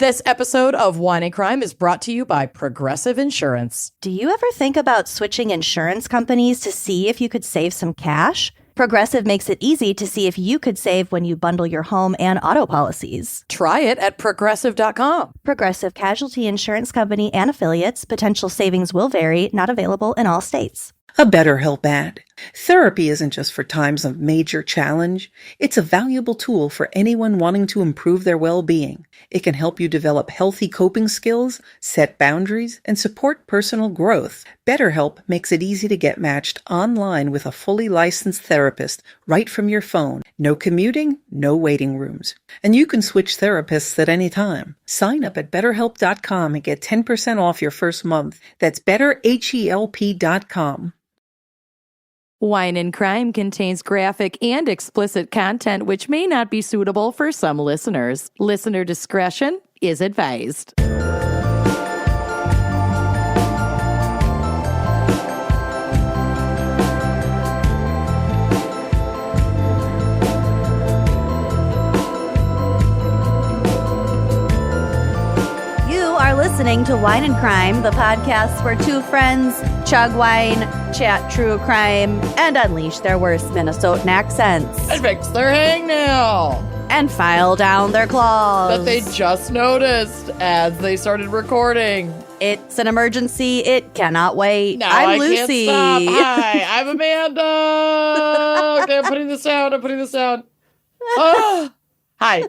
This episode of Wine and Crime is brought to you by Progressive Insurance. Do you ever think about switching insurance companies to see if you could save some cash? Progressive makes it easy to see if you could save when you bundle your home and auto policies. Try it at Progressive.com. Progressive Casualty Insurance Company and affiliates. Potential savings will vary. Not available in all states. A BetterHelp ad. Therapy isn't just for times of major challenge. It's a valuable tool for anyone wanting to improve their well-being. It can help you develop healthy coping skills, set boundaries, and support personal growth. BetterHelp makes it easy to get matched online with a fully licensed therapist right from your phone. No commuting, no waiting rooms. And you can switch therapists at any time. Sign up at BetterHelp.com and get 10% off your first month. That's BetterHelp.com. Wine and Crime contains graphic and explicit content which may not be suitable for some listeners. Listener discretion is advised. Listening to Wine and Crime, the podcast where two friends chug wine, chat true crime, and unleash their worst Minnesotan accents. And fix their hangnail. And file down their claws. That they just noticed as they started recording. It's an emergency. It cannot wait. Now I'm I Lucy. Can't stop. Hi, I'm Amanda. Okay, I'm putting this down. Oh. Hi.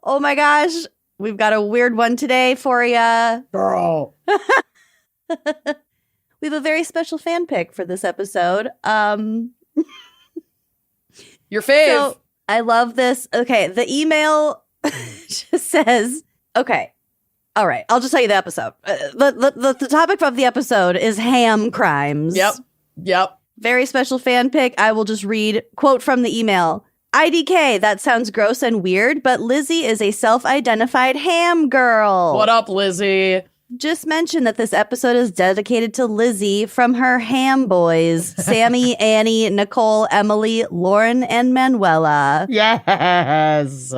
Oh my gosh. We've got a weird one today for you. Girl. We have a very special fan pick for this episode. Your fave. So, I love this. Okay, the email just says, okay, all right, I'll just tell you the episode. The topic of the episode is ham crimes. Yep. Very special fan pick. I will just read, quote from the email. IDK, that sounds gross and weird, but Lizzie is a self-identified ham girl. What up, Lizzie? Just mention that this episode is dedicated to Lizzie from her ham boys, Sammy, Annie, Nicole, Emily, Lauren, and Manuela. Yes.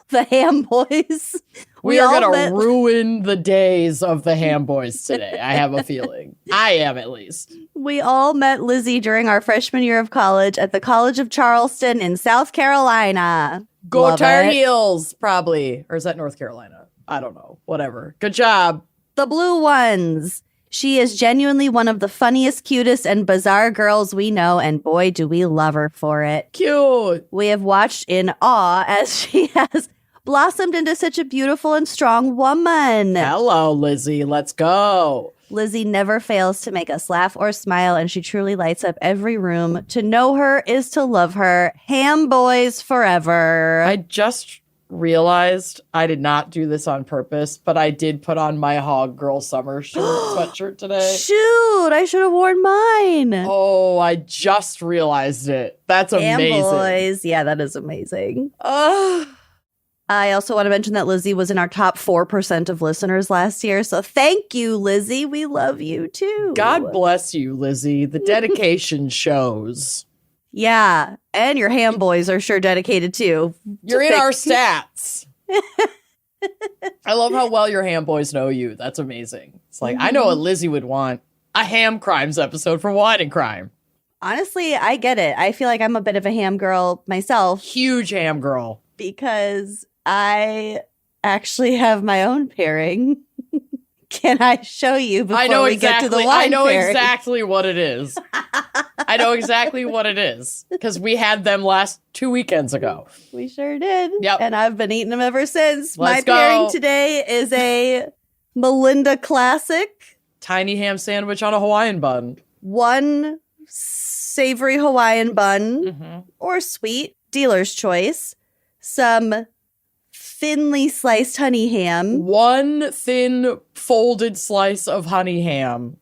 The ham boys. We are going to ruin the days of the ham boys today. I have a feeling. I am, at least. We all met Lizzie during our freshman year of college at the College of Charleston in South Carolina. Go Tar Heels, probably. Or is that North Carolina? I don't know. Whatever. Good job. The blue ones. She is genuinely one of the funniest, cutest, and bizarre girls we know, and boy, do we love her for it. Cute. We have watched in awe as she has blossomed into such a beautiful and strong woman. Hello, Lizzie. Let's go. Lizzie never fails to make us laugh or smile, and she truly lights up every room. To know her is to love her. Ham boys forever. I just realized I did not do this on purpose, but I did put on my Hog Girl Summer sweatshirt today. Shoot, I should have worn mine. Oh, I just realized it. That's amazing. Ham boys. Yeah, that is amazing. I also want to mention that Lizzie was in our top 4% of listeners last year. So thank you, Lizzie. We love you too. God bless you, Lizzie. The dedication shows. Yeah. And your ham boys are sure dedicated too. You're in our stats. I love how well your ham boys know you. That's amazing. It's like, I know what Lizzie would want. A ham crimes episode from Wine and Crime. Honestly, I get it. I feel like I'm a bit of a ham girl myself. Huge ham girl. Because I actually have my own pairing. Can I show you before we get to the wine I know pairing? exactly what it is. I know exactly what it is. Because we had them last 2 weekends ago. We sure did. Yep. And I've been eating them ever since. Let's my go. pairing today is a Melinda Classic. Tiny ham sandwich on a Hawaiian bun. One savory Hawaiian bun or sweet, dealer's choice. Some thinly sliced honey ham. One thin folded slice of honey ham.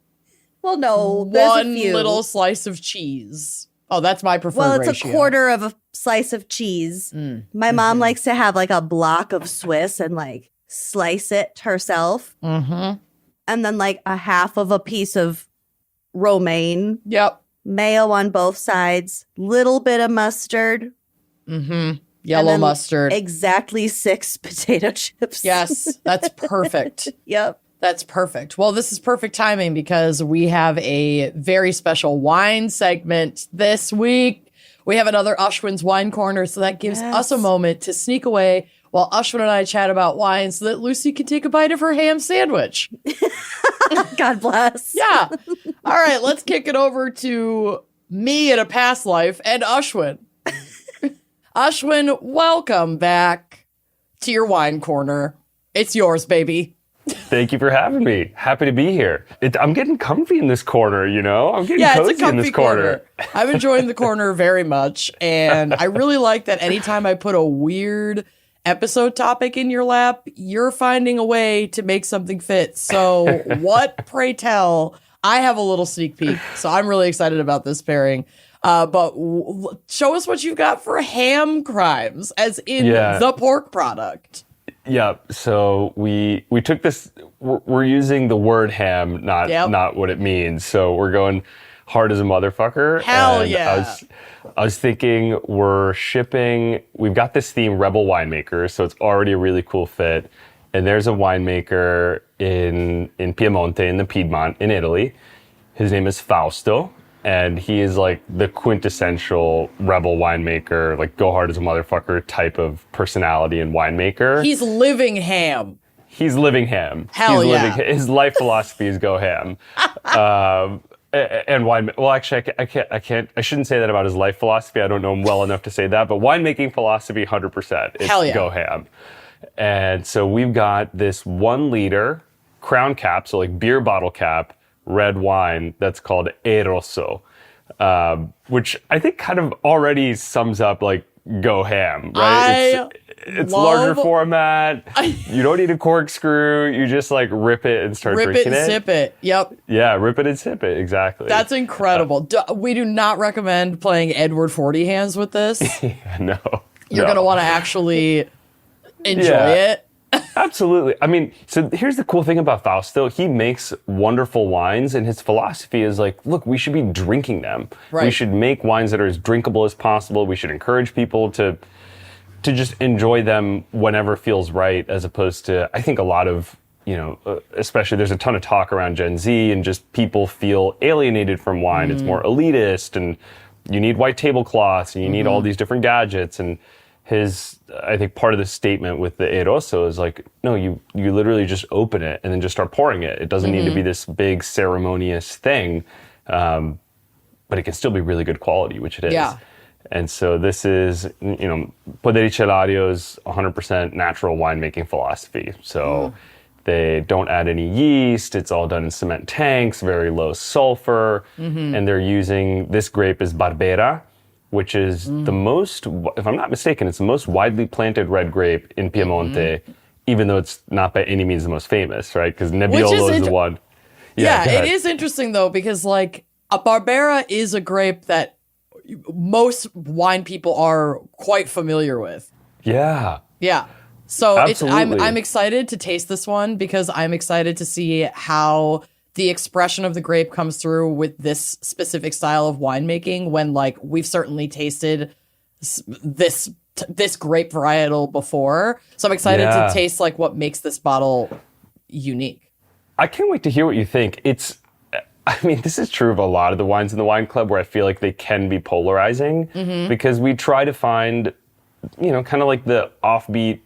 Well, no, there's One a few. little slice of cheese. Oh, that's my preferred Well, it's ratio. a quarter of a slice of cheese. My mom likes to have like a block of Swiss and like slice it herself. And then like a half of a piece of romaine. Yep. Mayo on both sides. Little bit of mustard. Yellow mustard. Exactly 6 potato chips. Yes, that's perfect. Yep. That's perfect. Well, this is perfect timing because we have a very special wine segment this week. We have another Ashwin's Wine Corner, so that gives us a moment to sneak away while Ashwin and I chat about wine so that Lucy can take a bite of her ham sandwich. God bless. Yeah. All right, let's kick it over to me in a past life and Ashwin. Ashwin, welcome back to your wine corner. It's yours, baby. Thank you for having me. Happy to be here. I'm getting comfy in this corner, you know? I'm getting Yeah, cozy it's a comfy in this corner. I'm enjoying the corner very much. And I really like that anytime I put a weird episode topic in your lap, you're finding a way to make something fit. So what, pray tell? I have a little sneak peek. So I'm really excited about this pairing. But show us what you've got for ham crimes, as in the pork product. Yeah, so we took this, we're using the word ham, not what it means. So we're going hard as a motherfucker. Hell and yeah. I was thinking we've got this theme, Rebel Winemaker, so it's already a really cool fit. And there's a winemaker in Piemonte, in the Piedmont, in Italy. His name is Fausto. And he is like the quintessential rebel winemaker, like go hard as a motherfucker type of personality and winemaker. He's living ham. He's living ham. Hell yeah. His life philosophy is go ham. And wine. Well, actually, I shouldn't say that about his life philosophy. I don't know him well enough to say that. But winemaking philosophy, 100%. It's Hell yeah. Go ham. And so we've got this 1 liter crown cap, so like beer bottle cap, red wine that's called È Rosso, which I think kind of already sums up like go ham, right? It's larger format. You don't need a corkscrew. You just like rip it and start drinking it. Rip it and sip it. Yep. Yeah, rip it and sip it. Exactly. That's incredible. We do not recommend playing Edward 40 hands with this. No. You're going to want to actually enjoy it. Absolutely. I mean, so here's the cool thing about Fausto. He makes wonderful wines, and his philosophy is like, look, we should be drinking them. Right. We should make wines that are as drinkable as possible. We should encourage people to just enjoy them whenever feels right, as opposed to, I think a lot of, especially there's a ton of talk around Gen Z and just people feel alienated from wine. It's more elitist, and you need white tablecloths, and you need all these different gadgets. And I think part of the statement with the È Rosso is like, no, you literally just open it and then just start pouring it. It doesn't need to be this big ceremonious thing, but it can still be really good quality, which it is. Yeah. And so this is, Poderi Cellario's 100% natural winemaking philosophy. So they don't add any yeast. It's all done in cement tanks, very low sulfur. And they're using, this grape is Barbera, which is the most, if I'm not mistaken, it's the most widely planted red grape in Piemonte, even though it's not by any means the most famous, right? Because Nebbiolo is the one. Yeah, it is interesting though, because like a Barbera is a grape that most wine people are quite familiar with. Yeah. Yeah. So Absolutely. I'm excited to taste this one because I'm excited to see how the expression of the grape comes through with this specific style of winemaking, when like we've certainly tasted this grape varietal before. So I'm excited to taste like what makes this bottle unique. I can't wait to hear what you think. This is true of a lot of the wines in the wine club, where I feel like they can be polarizing because we try to find, kind of like the offbeat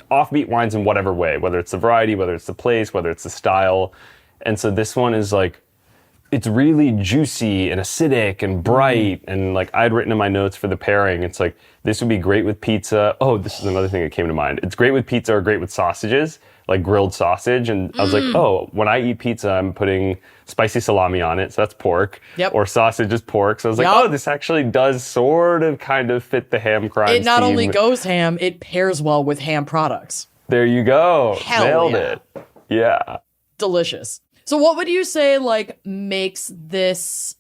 wines in whatever way, whether it's the variety, whether it's the place, whether it's the style. And so this one is like, it's really juicy and acidic and bright. And like I'd written in my notes for the pairing, it's like, this would be great with pizza. Oh, this is another thing that came to mind. It's great with pizza or great with sausages, like grilled sausage. And I was like, oh, when I eat pizza, I'm putting spicy salami on it. So that's pork. Yep. Or sausage is pork. So I was like, oh, this actually does sort of kind of fit the ham crimes It not theme. only goes ham, it pairs well with ham products. There you go. Hell Nailed yeah. it. Yeah. Delicious. So what would you say like makes this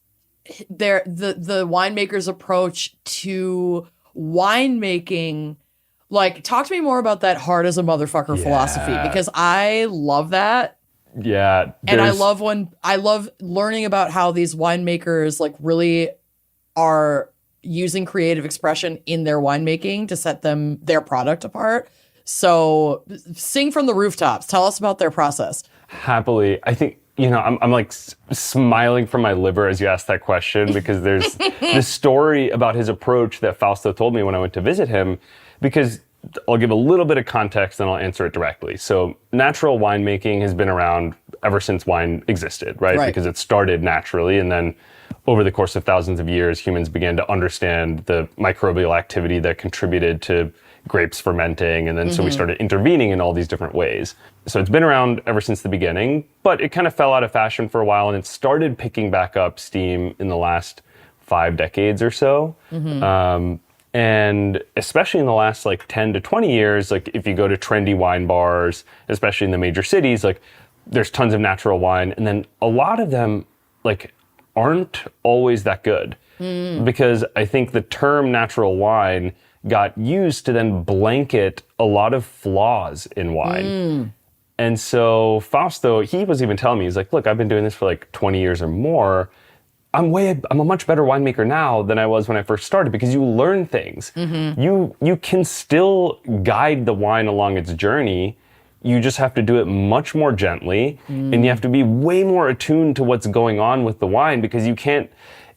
the winemaker's approach to winemaking? Like, talk to me more about that hard as a motherfucker philosophy, because I love that. Yeah. And I love learning about how these winemakers like really are, using creative expression in their winemaking to set their product apart. So sing from the rooftops. Tell us about their process. Happily. I think, I'm like smiling from my liver as you ask that question, because there's this story about his approach that Fausto told me when I went to visit him, because I'll give a little bit of context and I'll answer it directly. So natural winemaking has been around ever since wine existed, right? Because it started naturally, and then over the course of thousands of years, humans began to understand the microbial activity that contributed to grapes fermenting, and then so we started intervening in all these different ways. So it's been around ever since the beginning, but it kind of fell out of fashion for a while, and it started picking back up steam in the last 5 decades or so. And especially in the last 10 to 20 years, if you go to trendy wine bars, especially in the major cities, there's tons of natural wine, and then a lot of them aren't always that good, because I think the term natural wine got used to then blanket a lot of flaws in wine. And so Fausto, he was even telling me, he's like, look, I've been doing this for 20 years or more. I'm a much better winemaker now than I was when I first started, because you learn things. You can still guide the wine along its journey. You just have to do it much more gently, and you have to be way more attuned to what's going on with the wine, because you can't,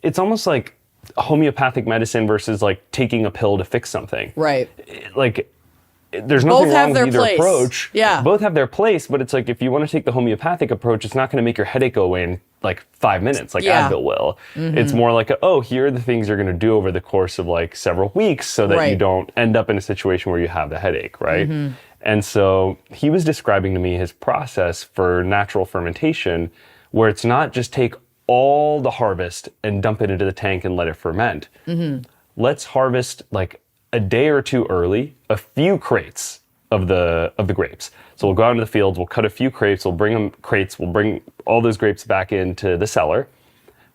it's almost like homeopathic medicine versus taking a pill to fix something. Right. There's nothing wrong with either place. approach. Yeah. Both have their place, but it's if you want to take the homeopathic approach, it's not going to make your headache go away in 5 minutes Advil will. It's more here are the things you're going to do over the course of several weeks so that you don't end up in a situation where you have the headache, right? And so he was describing to me his process for natural fermentation, where it's not just take all the harvest and dump it into the tank and let it ferment. Let's harvest a day or two early, a few crates of the grapes. So we'll go out into the fields, we'll cut a few crates, we'll bring all those grapes back into the cellar.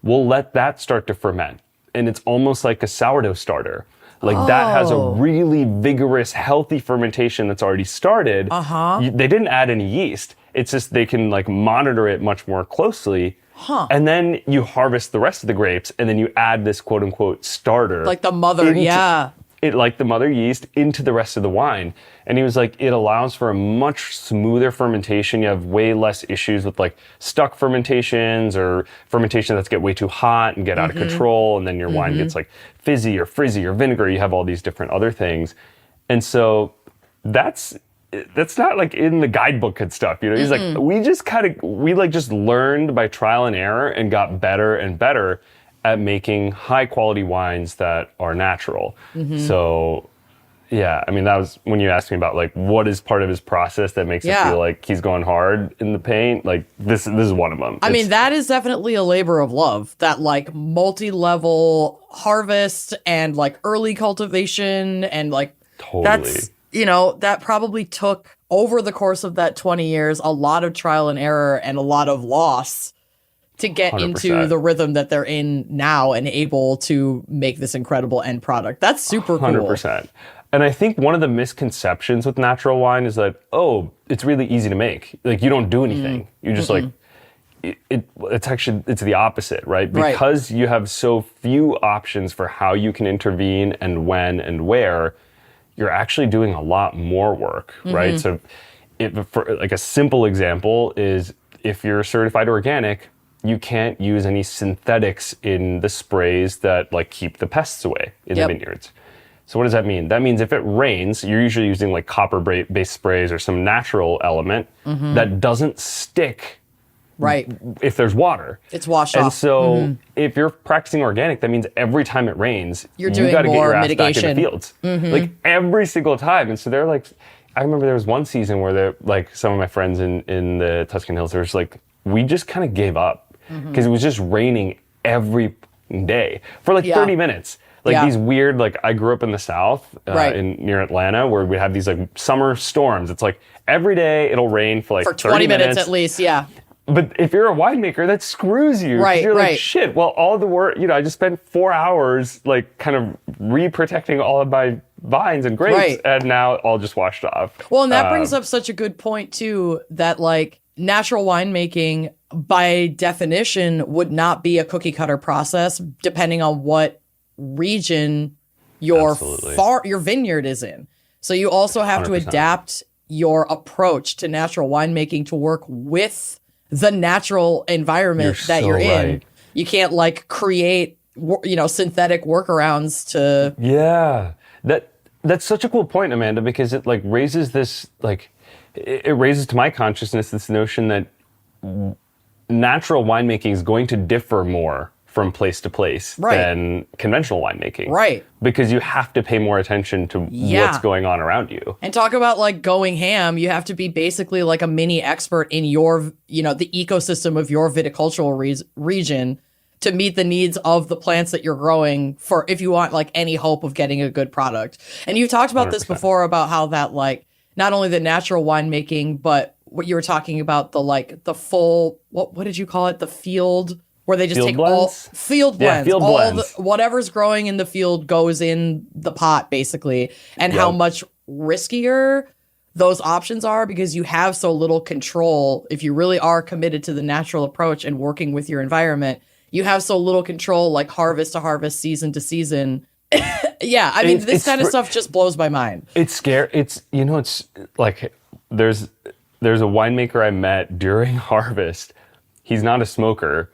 We'll let that start to ferment. And it's almost like a sourdough starter. That has a really vigorous, healthy fermentation that's already started. They didn't add any yeast. It's just they can monitor it much more closely. And then you harvest the rest of the grapes, and then you add this quote unquote starter. The mother, The mother yeast into the rest of the wine. And he was it allows for a much smoother fermentation. You have way less issues with stuck fermentations or fermentations that get way too hot and get out of control. And then your wine gets fizzy or frizzy or vinegar. You have all these different other things. And so that's not in the guidebook and stuff. He's we just learned by trial and error and got better and better at making high quality wines that are natural. So yeah, I mean, that was when you asked me about what is part of his process that makes it feel like he's going hard in the paint. This is one of them. I mean, that is definitely a labor of love, that multi-level harvest and early cultivation and totally. That's, that probably took over the course of that 20 years, a lot of trial and error and a lot of loss to get 100%. Into the rhythm that they're in now and able to make this incredible end product. That's super cool. 100%. And I think one of the misconceptions with natural wine is that, it's really easy to make. You don't do anything. You just it's the opposite, right? Because you have so few options for how you can intervene and when and where, you're actually doing a lot more work, right? So for a simple example is if you're certified organic, you can't use any synthetics in the sprays that keep the pests away in the vineyards. So what does that mean? That means if it rains, you're usually using copper-based sprays or some natural element that doesn't stick. Right. If there's water. It's washed off. And so if you're practicing organic, that means every time it rains, you got to get your ass mitigation. back in the fields. Every single time. And so they're I remember there was one season where some of my friends in the Tuscan Hills, they're just we just kind of gave up. Because it was just raining every day for 30 minutes. These weird, I grew up in the South, near Atlanta, where we have these summer storms. It's every day it'll rain for 20 minutes at least, yeah. But if you're a winemaker, that screws you. Right, you're shit, well, all the work, I just spent 4 hours, kind of re-protecting all of my vines and grapes, and now it all just washed off. Well, and that brings up such a good point, too, that, natural winemaking, by definition, would not be a cookie cutter process, depending on what region your vineyard is in. So you also have 100%. To adapt your approach to natural winemaking to work with the natural environment you're in. You can't like create, synthetic workarounds to. Yeah, that's such a cool point, Amanda, because it like raises this it raises to my consciousness this notion that natural winemaking is going to differ more from place to place than conventional winemaking. Right. Because you have to pay more attention to what's going on around you. And talk about like going ham, you have to be basically like a mini expert in your, the ecosystem of your viticultural region to meet the needs of the plants that you're growing for if you want like any hope of getting a good product. And you've talked about 100%. This before about how that like not only the natural winemaking, but what you were talking about, the full, what did you call it? The field, where they just take blends? All field blends. Yeah, blends. Whatever's growing in the field goes in the pot, basically. And how much riskier those options are because you have so little control. If you really are committed to the natural approach and working with your environment, you have so little control, like harvest to harvest, season to season. Yeah, I mean, this kind of stuff just blows my mind. It's scary. It's like there's a winemaker I met during harvest. He's not a smoker,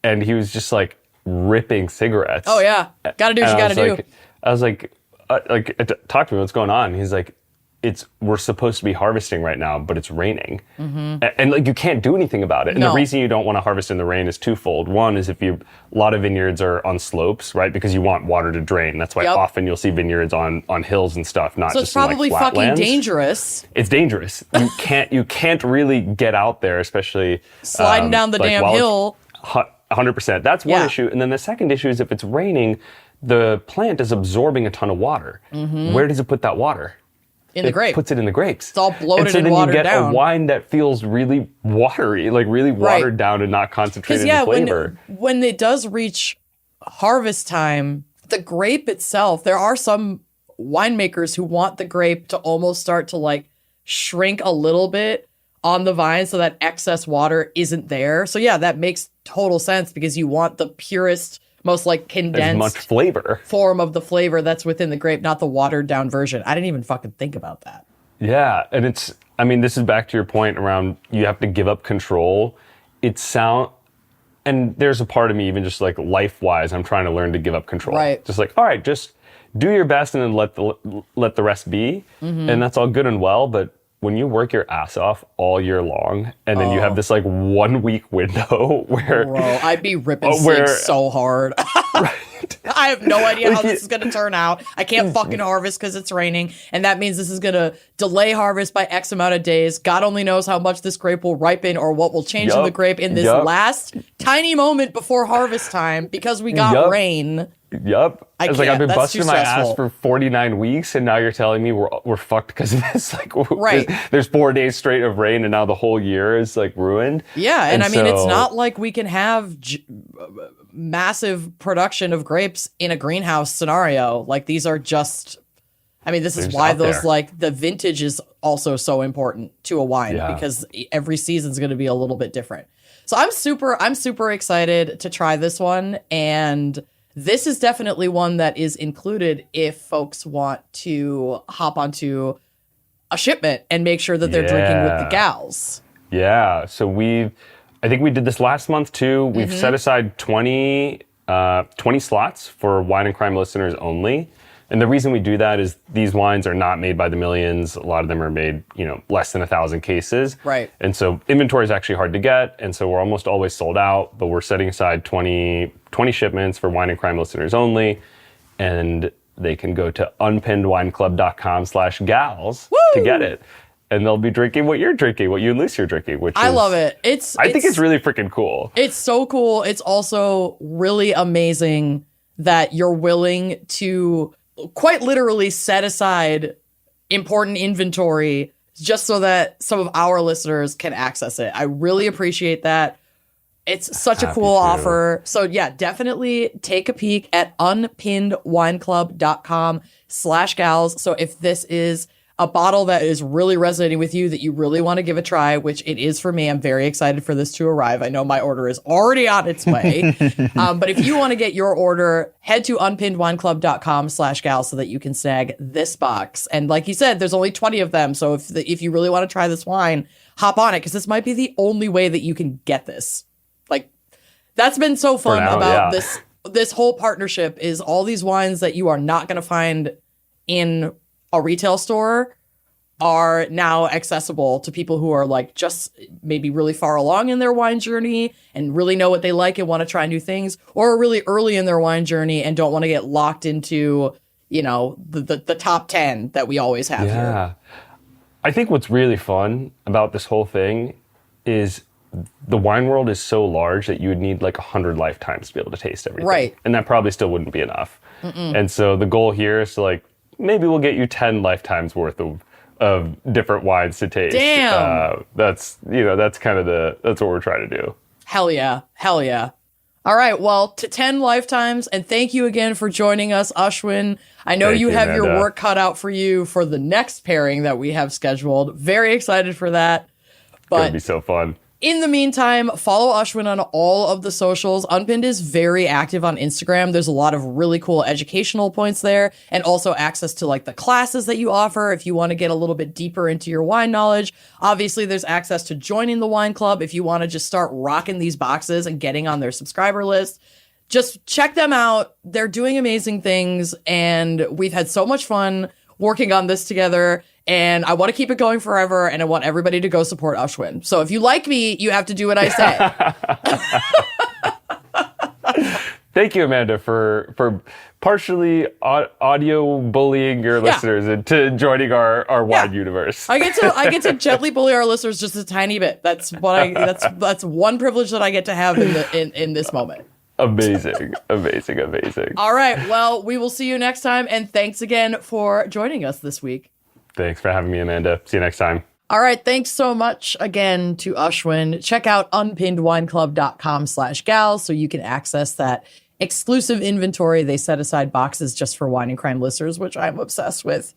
and he was just like ripping cigarettes. Oh yeah, gotta do what you gotta do. I was like, talk to me. What's going on? He's like, we're supposed to be harvesting right now, but it's raining, and like you can't do anything about it. And the reason you don't want to harvest in the rain is twofold. One is a lot of vineyards are on slopes, right? Because you want water to drain. That's why often you'll see vineyards on hills and stuff, not just in like flat lands. So it's probably fucking dangerous. It's dangerous. You can't really get out there, especially sliding down the damn hill. 100%. That's one issue. And then the second issue is if it's raining, the plant is absorbing a ton of water. Where does it put that water? In the grape. Puts it in the grapes. It's all bloated and watered down. And so then you get a wine that feels really watery, like really watered down and not concentrated in flavor. When it does reach harvest time, the grape itself, there are some winemakers who want the grape to almost start to like shrink a little bit on the vine so that excess water isn't there. So yeah, that makes total sense because you want the purest, most like condensed much flavor form of the flavor that's within the grape, not the watered down version. I didn't even fucking think about that. Yeah. And this is back to your point around you have to give up control. And there's a part of me, even just like life-wise, I'm trying to learn to give up control. Right. Just like, all right, just do your best and then let the rest be. And that's all good and well. But when you work your ass off all year long and then you have this like 1 week window where... Bro, I'd be ripping cigs so hard. Right. I have no idea how this is going to turn out. I can't fucking harvest because it's raining. And that means this is going to delay harvest by X amount of days. God only knows how much this grape will ripen or what will change in the grape in this last tiny moment before harvest time because we got rain. Yep. It's like I've been busting my ass for 49 weeks and now you're telling me we're fucked because of this. Like, there's 4 days straight of rain and now the whole year is like ruined. Yeah. And I mean, it's not like we can have massive production of grapes in a greenhouse scenario. Like these are just, I mean, this is why those like the vintage is also so important to a wine because every season's going to be a little bit different. So I'm super excited to try this one. And this is definitely one that is included if folks want to hop onto a shipment and make sure that they're drinking with the gals. Yeah. So I think we did this last month too. We've set aside 20 slots for Wine and Crime listeners only. And the reason we do that is these wines are not made by the millions. A lot of them are made, less than 1,000 cases. Right. And so inventory is actually hard to get. And so we're almost always sold out, but we're setting aside 20 shipments for Wine and Crime listeners only. And they can go to unpinnedwineclub.com/gals to get it. And they'll be drinking what you're drinking, what you and Lucy are drinking, I love it. I think it's really freaking cool. It's so cool. It's also really amazing that you're willing to quite literally set aside important inventory just so that some of our listeners can access it. I really appreciate that. It's such a cool offer. So yeah, definitely take a peek at unpinnedwineclub.com/gals. So if this is a bottle that is really resonating with you that you really want to give a try, which it is for me. I'm very excited for this to arrive. I know my order is already on its way. But if you want to get your order, head to unpinnedwineclub.com/gal so that you can snag this box. And like you said, there's only 20 of them. So if you really want to try this wine, hop on it, because this might be the only way that you can get this. Like, that's been so fun about this whole partnership, is all these wines that you are not going to find in a retail store are now accessible to people who are like just maybe really far along in their wine journey and really know what they like and want to try new things, or really early in their wine journey and don't want to get locked into, you know, the top 10 that we always have here. I think what's really fun about this whole thing is the wine world is so large that you would need like 100 lifetimes to be able to taste everything. Right. And that probably still wouldn't be enough. And so the goal here is to like, maybe we'll get you 10 lifetimes worth of different wines to taste. Damn. That's kind of that's what we're trying to do. Hell yeah. Hell yeah. All right. Well, to 10 lifetimes. And thank you again for joining us, Ashwin. I know you have your work cut out for you for the next pairing that we have scheduled. Very excited for that. It's going to be so fun. In the meantime, follow Ashwin on all of the socials. Unpinned is very active on Instagram. There's a lot of really cool educational points there, and also access to like the classes that you offer if you want to get a little bit deeper into your wine knowledge. Obviously, there's access to joining the wine club if you want to just start rocking these boxes and getting on their subscriber list. Just check them out. They're doing amazing things, and we've had so much fun working on this together. And I want to keep it going forever, and I want everybody to go support Ashwin. So if you like me, you have to do what I say. Thank you, Amanda, for partially audio bullying your listeners into joining our wine universe. I get to gently bully our listeners just a tiny bit. That's that's one privilege that I get to have in this moment. Amazing. All right. Well, we will see you next time, and thanks again for joining us this week. Thanks for having me, Amanda. See you next time. All right. Thanks so much again to Ashwin. Check out unpinnedwineclub.com/gal so you can access that exclusive inventory. They set aside boxes just for Wine and Crime listeners, which I'm obsessed with.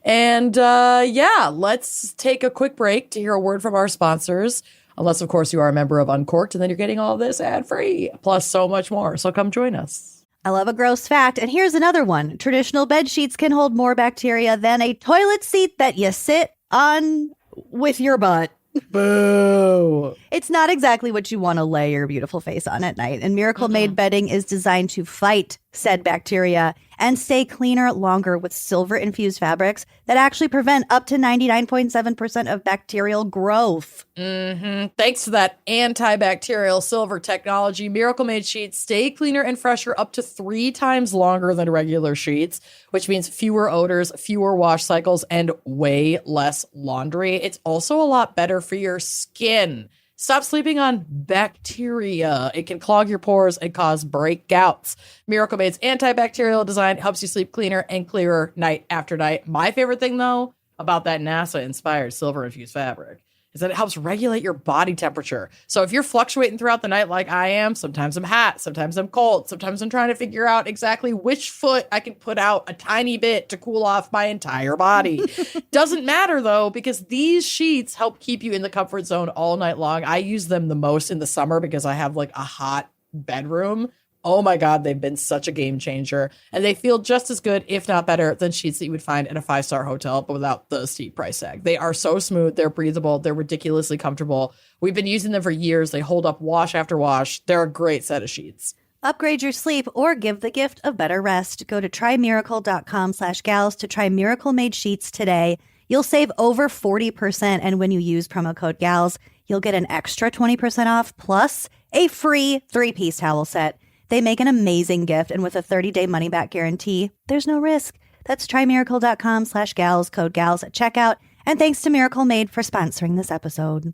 And let's take a quick break to hear a word from our sponsors. Unless, of course, you are a member of Uncorked, and then you're getting all this ad-free, plus so much more. So come join us. I love a gross fact, and here's another one. Traditional bed sheets can hold more bacteria than a toilet seat that you sit on with your butt. Boo. It's not exactly what you want to lay your beautiful face on at night, and Miracle Made bedding is designed to fight said bacteria and stay cleaner longer with silver-infused fabrics that actually prevent up to 99.7% of bacterial growth. Thanks to that antibacterial silver technology, Miracle Made sheets stay cleaner and fresher up to 3 times longer than regular sheets, which means fewer odors, fewer wash cycles, and way less laundry. It's also a lot better for your skin. Stop sleeping on bacteria. It can clog your pores and cause breakouts. Miracle Made's antibacterial design helps you sleep cleaner and clearer night after night. My favorite thing, though, about that NASA-inspired silver-infused fabric is that it helps regulate your body temperature. So if you're fluctuating throughout the night like I am, sometimes I'm hot, sometimes I'm cold, sometimes I'm trying to figure out exactly which foot I can put out a tiny bit to cool off my entire body. Doesn't matter, though, because these sheets help keep you in the comfort zone all night long. I use them the most in the summer because I have like a hot bedroom. Oh my God, they've been such a game changer. And they feel just as good, if not better, than sheets that you would find in a 5-star hotel, but without the steep price tag. They are so smooth. They're breathable. They're ridiculously comfortable. We've been using them for years. They hold up wash after wash. They're a great set of sheets. Upgrade your sleep or give the gift of better rest. Go to trymiracle.com/gals to try Miracle Made sheets today. You'll save over 40%. And when you use promo code GALS, you'll get an extra 20% off plus a free 3-piece towel set. They make an amazing gift, and with a 30-day money-back guarantee, there's no risk. That's trymiracle.com/gals, code GALS at checkout. And thanks to Miracle Made for sponsoring this episode.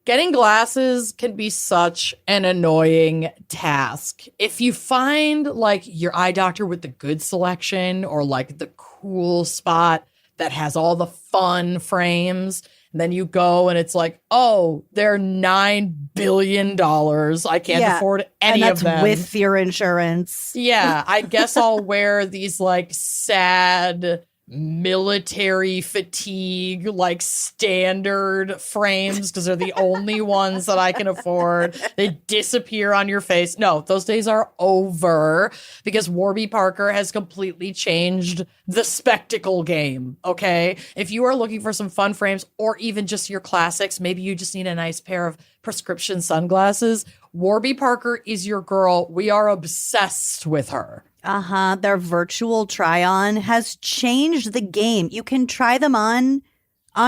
Getting glasses can be such an annoying task. If you find like your eye doctor with the good selection or like the cool spot that has all the fun frames, and then you go and it's like, oh, they're $9 billion. I can't afford any of them. And that's with your insurance. Yeah, I guess I'll wear these like sad military fatigue, like standard frames because they're the only ones that I can afford. They disappear on your face. No, those days are over because Warby Parker has completely changed the spectacle game. Okay. If you are looking for some fun frames or even just your classics, maybe you just need a nice pair of prescription sunglasses. Warby Parker is your girl. We are obsessed with her. Their virtual try-on has changed the game. You can try them on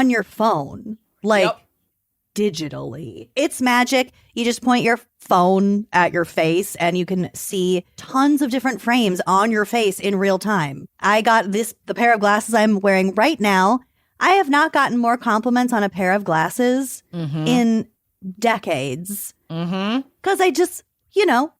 your phone, like digitally. It's magic. You just point your phone at your face and you can see tons of different frames on your face in real time. I got the pair of glasses I'm wearing right now. I have not gotten more compliments on a pair of glasses in decades. Because I just,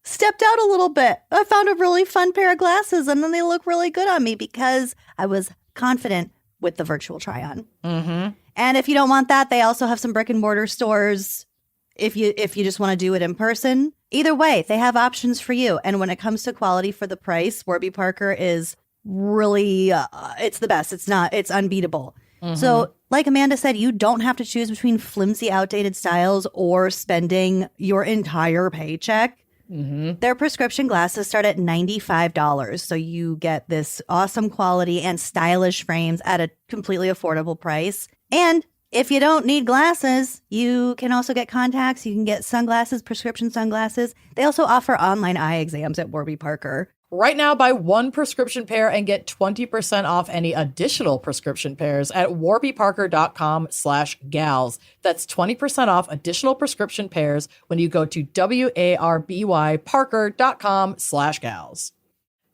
stepped out a little bit. I found a really fun pair of glasses and then they look really good on me because I was confident with the virtual try-on. And if you don't want that, they also have some brick and mortar stores if you just want to do it in person. Either way, they have options for you. And when it comes to quality for the price, Warby Parker is really, it's the best. It's unbeatable. So like Amanda said, you don't have to choose between flimsy, outdated styles or spending your entire paycheck. Their prescription glasses start at $95. So you get this awesome quality and stylish frames at a completely affordable price. And if you don't need glasses, you can also get contacts. You can get sunglasses, prescription sunglasses. They also offer online eye exams at Warby Parker. Right now, buy one prescription pair and get 20% off any additional prescription pairs at warbyparker.com/gals. That's 20% off additional prescription pairs when you go to warbyparker.com/gals.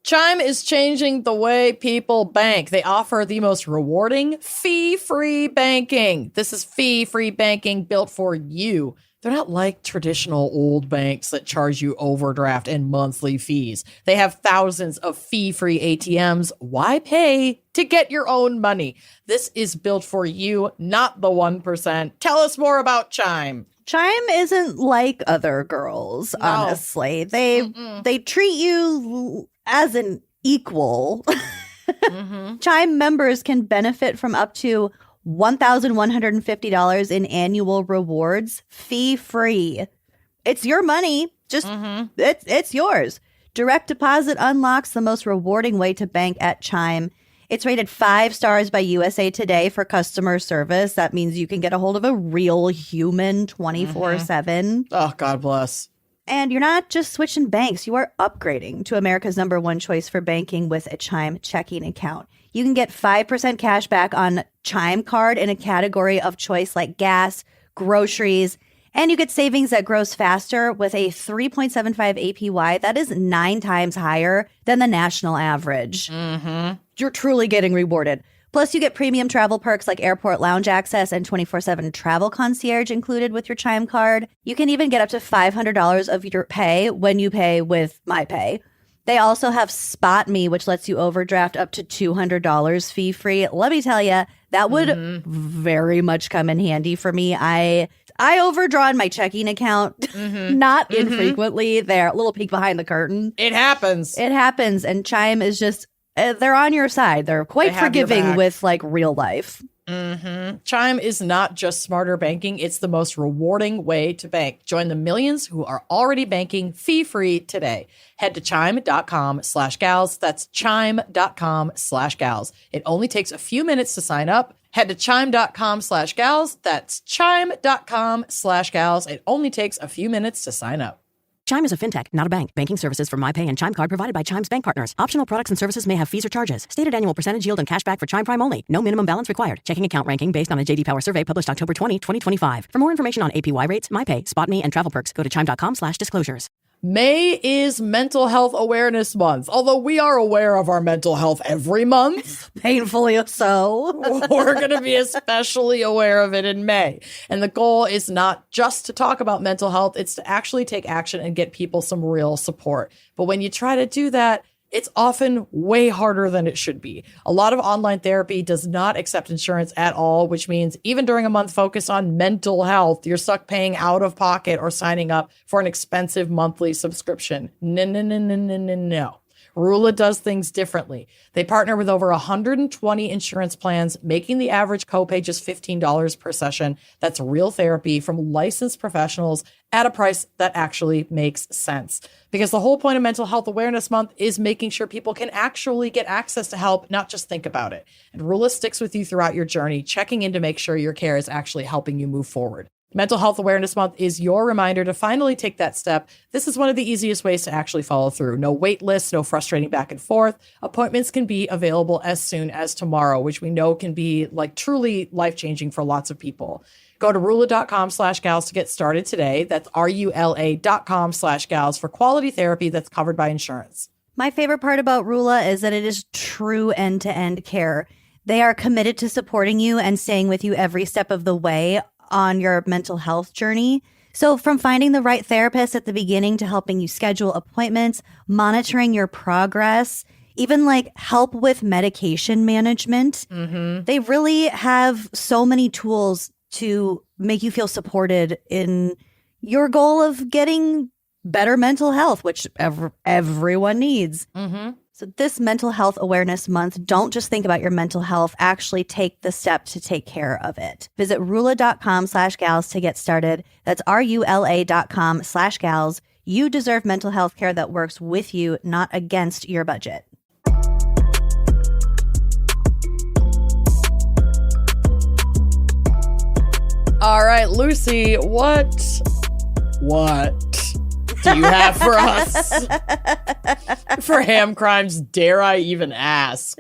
Chime is changing the way people bank. They offer the most rewarding fee-free banking. This is fee-free banking built for you. They're not like traditional old banks that charge you overdraft and monthly fees. They have thousands of fee-free ATMs. Why pay to get your own money? This is built for you, not the 1%. Tell us more about Chime. Chime isn't like other girls, honestly. They treat you as an equal. Chime members can benefit from up to $1,150 in annual rewards, fee-free. It's your money. Just it's yours. Direct deposit unlocks the most rewarding way to bank at Chime. It's rated 5 stars by USA Today for customer service. That means you can get a hold of a real human 24/7. Oh, God bless. And you're not just switching banks. You are upgrading to America's #1 choice for banking with a Chime checking account. You can get 5% cash back on Chime Card in a category of choice like gas, groceries, and you get savings that grows faster with a 3.75 APY. That is 9 times higher than the national average. You're truly getting rewarded. Plus, you get premium travel perks like airport lounge access and 24/7 travel concierge included with your Chime Card. You can even get up to $500 of your pay when you pay with MyPay. They also have Spot Me, which lets you overdraft up to $200 fee-free. Let me tell you, that would very much come in handy for me. I overdraw in my checking account, not infrequently. There, a little peek behind the curtain. It happens. It happens, and Chime is just, they're on your side. They're quite forgiving with, like, real life. Chime is not just smarter banking. It's the most rewarding way to bank. Join the millions who are already banking fee-free today. Head to chime.com/gals. That's chime.com/gals. It only takes a few minutes to sign up. Head to chime.com/gals. That's chime.com/gals. It only takes a few minutes to sign up. Chime is a fintech, not a bank. Banking services from MyPay and Chime Card provided by Chime's bank partners. Optional products and services may have fees or charges. Stated annual percentage yield and cashback for Chime Prime only. No minimum balance required. Checking account ranking based on a JD Power survey published October 20, 2025. For more information on APY rates, MyPay, SpotMe, and travel perks, go to chime.com/disclosures. May is Mental Health Awareness Month. Although we are aware of our mental health every month, Painfully so. we're going to be especially aware of it in May. And the goal is not just to talk about mental health, it's to actually take action and get people some real support. But when you try to do that, it's often way harder than it should be. A lot of online therapy does not accept insurance at all, which means even during a month focused on mental health, you're stuck paying out of pocket or signing up for an expensive monthly subscription. No. Rula does things differently. They partner with over 120 insurance plans, making the average copay just $15 per session. That's real therapy from licensed professionals at a price that actually makes sense. Because the whole point of Mental Health Awareness Month is making sure people can actually get access to help, not just think about it. And Rula sticks with you throughout your journey, checking in to make sure your care is actually helping you move forward. Mental Health Awareness Month is your reminder to finally take that step. This is one of the easiest ways to actually follow through. No wait lists, no frustrating back and forth. Appointments can be available as soon as tomorrow, which we know can be like truly life-changing for lots of people. Go to rula.com/gals to get started today. That's RULA.com/gals for quality therapy that's covered by insurance. My favorite part about Rula is that it is true end-to-end care. They are committed to supporting you and staying with you every step of the way on your mental health journey. So from finding the right therapist at the beginning to helping you schedule appointments, monitoring your progress, even like help with medication management, they really have so many tools to make you feel supported in your goal of getting better mental health, which everyone needs. So this Mental Health Awareness Month, don't just think about your mental health, actually take the step to take care of it. Visit rula.com/gals to get started. That's RULA.com/gals. You deserve mental health care that works with you, not against your budget. All right, Lucy, what do you have for us for Ham Crimes? Dare I even ask?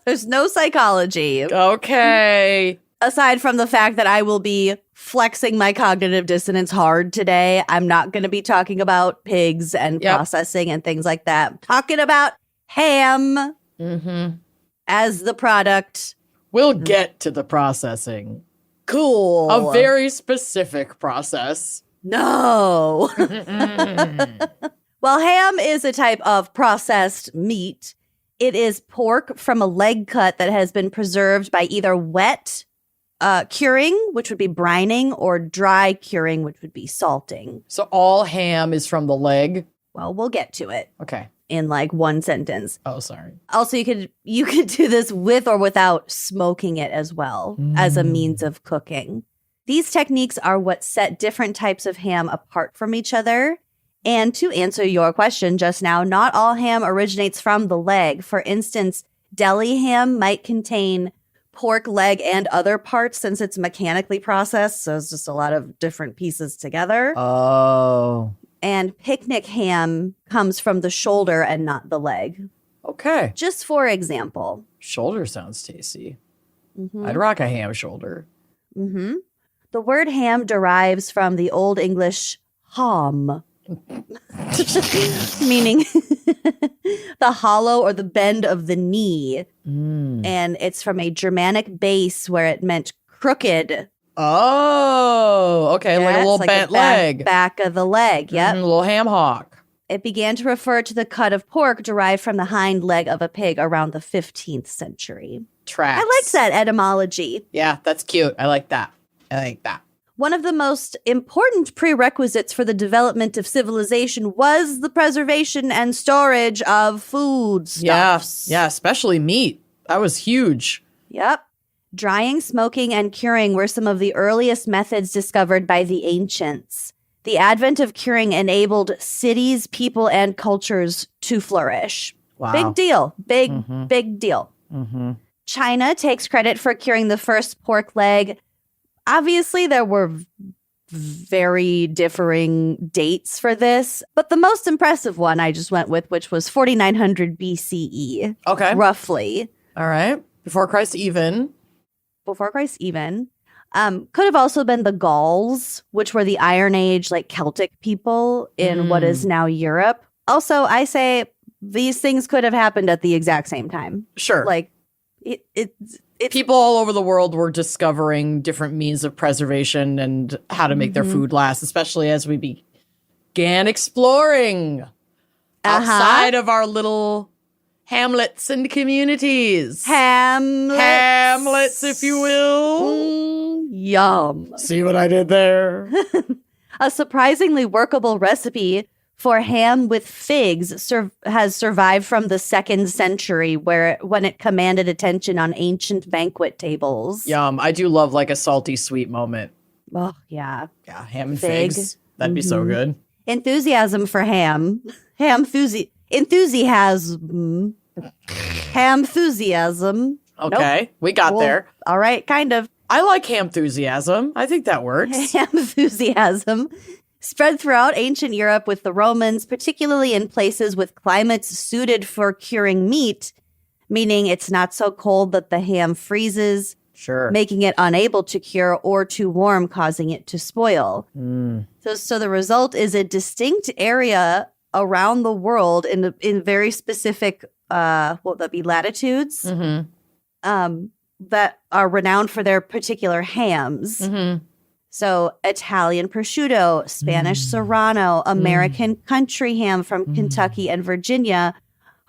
There's no psychology. Okay. Aside from the fact that I will be flexing my cognitive dissonance hard today, I'm not going to be talking about pigs and processing and things like that. I'm talking about ham as the product. We'll get to the processing. Cool. A very specific process. No. Well, ham is a type of processed meat. It is pork from a leg cut that has been preserved by either wet curing, which would be brining, or dry curing, which would be salting. So all ham is from the leg? Well, we'll get to it. Okay. In like one sentence. Oh, sorry. Also, you could do this with or without smoking it as well as a means of cooking. These techniques are what set different types of ham apart from each other. And to answer your question just now, not all ham originates from the leg. For instance, deli ham might contain pork, leg, and other parts since it's mechanically processed. So it's just a lot of different pieces together. Oh. And picnic ham comes from the shoulder and not the leg. Okay. Just for example. Shoulder sounds tasty. I'd rock a ham shoulder. The word ham derives from the Old English ham, meaning the hollow or the bend of the knee. And it's from a Germanic base where it meant crooked. Oh, okay. Like a little like bent the back, leg. Back of the leg, yep. A little ham hock. It began to refer to the cut of pork derived from the hind leg of a pig around the 15th century. Tracks. I like that etymology. Yeah, that's cute. I like that. One of the most important prerequisites for the development of civilization was the preservation and storage of foodstuffs. Yeah, especially meat. That was huge. Yep. Drying, smoking, and curing were some of the earliest methods discovered by the ancients. The advent of curing enabled cities, people, and cultures to flourish. Wow. Big deal. Big deal. China takes credit for curing the first pork leg. Obviously, there were very differing dates for this, but the most impressive one I just went with, which was 4900 BCE. Okay. Roughly. All right. Before Christ even. Could have also been the Gauls, which were the Iron Age, like Celtic people in what is now Europe. Also, I say these things could have happened at the exact same time. Sure. Like, people all over the world were discovering different means of preservation and how to make their food last, especially as we began exploring outside of our little hamlets and communities. Hamlets, if you will. Yum. See what I did there? A surprisingly workable recipe for ham with figs has survived from the 2nd century when it commanded attention on ancient banquet tables. Yum. I do love like a salty sweet moment. Oh, yeah. Yeah, ham and Fig. figs. That'd be so good. Enthusiasm for ham. Enthusiasm. Ham-thusiasm. Okay, Nope. we got Well, there. All right, kind of. I like ham enthusiasm. I think that works. Ham-thusiasm spread throughout ancient Europe with the Romans, particularly in places with climates suited for curing meat, meaning it's not so cold that the ham freezes, Sure. making it unable to cure, or too warm, causing it to spoil. So the result is a distinct area around the world in very specific, what would that be, latitudes, that are renowned for their particular hams. So Italian prosciutto, Spanish Serrano, American country ham from Kentucky and Virginia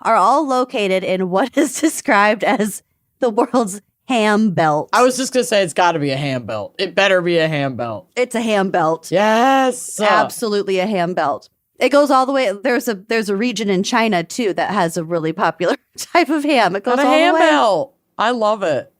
are all located in what is described as the world's ham belt. I was just going to say it's got to be a ham belt. It better be a ham belt. It's a ham belt. Yes. Absolutely a ham belt. It goes all the way. There's a region in China too that has a really popular type of ham. It goes Got a all ham the way. belt. I love it.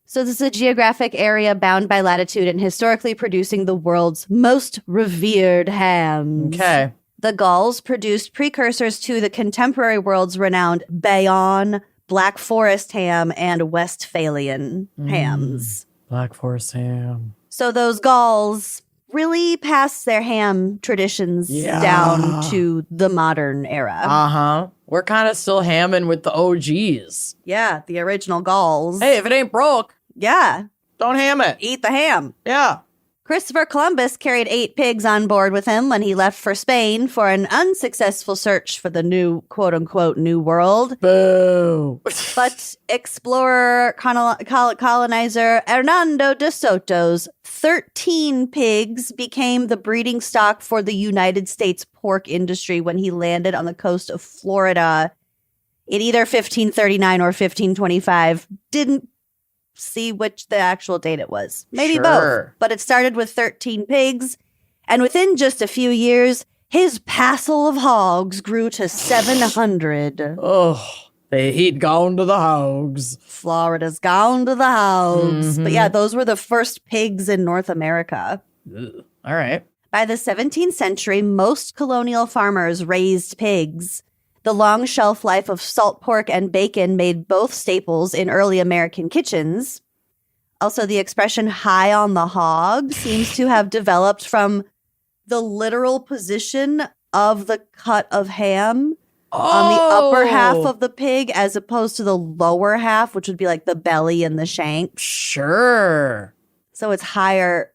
So this is a geographic area bound by latitude and historically producing the world's most revered hams. Okay. The Gauls produced precursors to the contemporary world's renowned Bayonne, Black Forest ham, and Westphalian hams. Black Forest ham. So those Gauls really passed their ham traditions down to the modern era. Uh-huh. We're kind of still hamming with the OGs. Yeah, the original Gauls. Hey, if it ain't broke, Yeah, don't ham it. eat the ham. Yeah. Christopher Columbus carried 8 pigs on board with him when he left for Spain for an unsuccessful search for the new, quote-unquote, New World. Boo. But explorer colonizer Hernando de Soto's 13 pigs became the breeding stock for the United States pork industry when he landed on the coast of Florida in either 1539 or 1525. Didn't see which the actual date it was. Maybe Sure. both. But it started with 13 pigs, and within just a few years, his passel of hogs grew to 700. Oh, he'd gone to the hogs. Florida's gone to the hogs. But yeah, those were the first pigs in North America. Ugh. All right. By the 17th century, most colonial farmers raised pigs. The long shelf life of salt pork and bacon made both staples in early American kitchens. Also, the expression high on the hog seems to have developed from the literal position of the cut of ham on the upper half of the pig as opposed to the lower half, which would be like the belly and the shank. Sure. So it's higher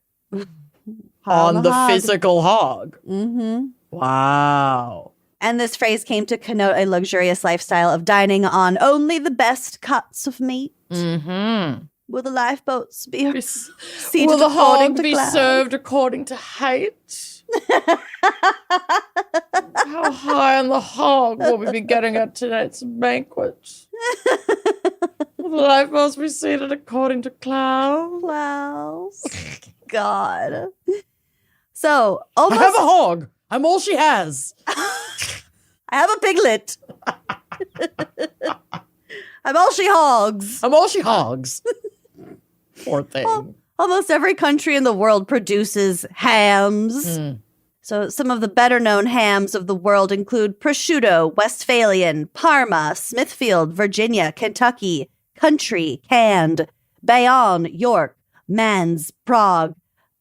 On the hog. physical hog. Mm-hmm. Wow. And this phrase came to connote a luxurious lifestyle of dining on only the best cuts of meat. Mm-hmm. Will the lifeboats be seated Will the according hog to be class? served according to height? How high on the hog will we be getting at tonight's banquet? Will the lifeboats be seated according to class? Klaus. God. So, I almost... have a hog. I'm all she has. I have a piglet. I'm all she hogs. I'm all she hogs. Poor thing. Almost every country in the world produces hams. So some of the better known hams of the world include prosciutto, Westphalian, Parma, Smithfield, Virginia, Kentucky, country, canned, Bayonne, York, Mans, Prague,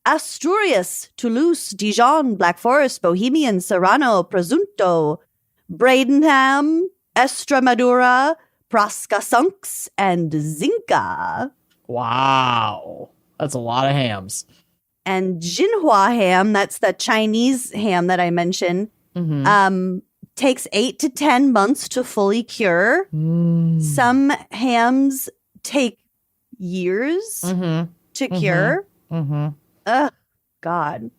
Asturias, Toulouse, Dijon, Black Forest, Bohemian, Serrano, Presunto, Bradenham, Estremadura, Prascasunks, and Zinca. Wow. That's a lot of hams. And Jinhua ham, that's the Chinese ham that I mentioned, takes 8 to 10 months to fully cure. Some hams take years to cure. Ugh, God.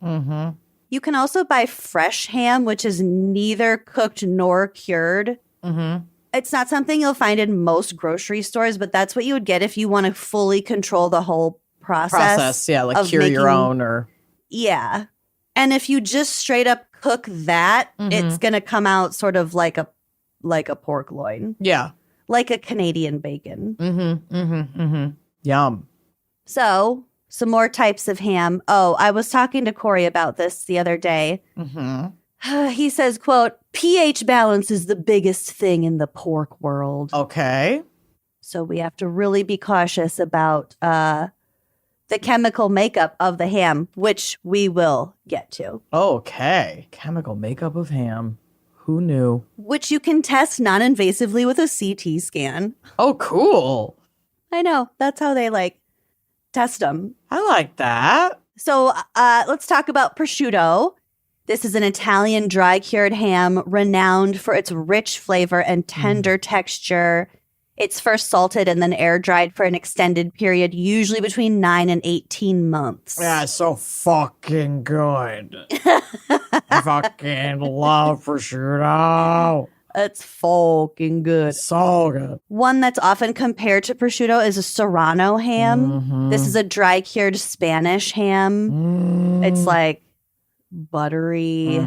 You can also buy fresh ham, which is neither cooked nor cured. It's not something you'll find in most grocery stores, but that's what you would get if you want to fully control the whole process. Yeah, like of cure your making- own or... Yeah. And if you just straight up cook that, it's going to come out sort of like a pork loin, Yeah. like a Canadian bacon. Yum. So, some more types of ham. Oh, I was talking to Corey about this the other day. He says, quote, pH balance is the biggest thing in the pork world. Okay. So we have to really be cautious about the chemical makeup of the ham, which we will get to. Okay. Chemical makeup of ham. Who knew? Which you can test non-invasively with a CT scan. Oh, cool. I know. That's how they test them. I like that. So let's talk about prosciutto. This is an Italian dry cured ham renowned for its rich flavor and tender texture. It's first salted and then air dried for an extended period, usually between 9 and 18 months. Yeah, it's so fucking good. I fucking love prosciutto. It's fucking good. So good. One that's often compared to prosciutto is a Serrano ham. This is a dry cured Spanish ham. It's buttery,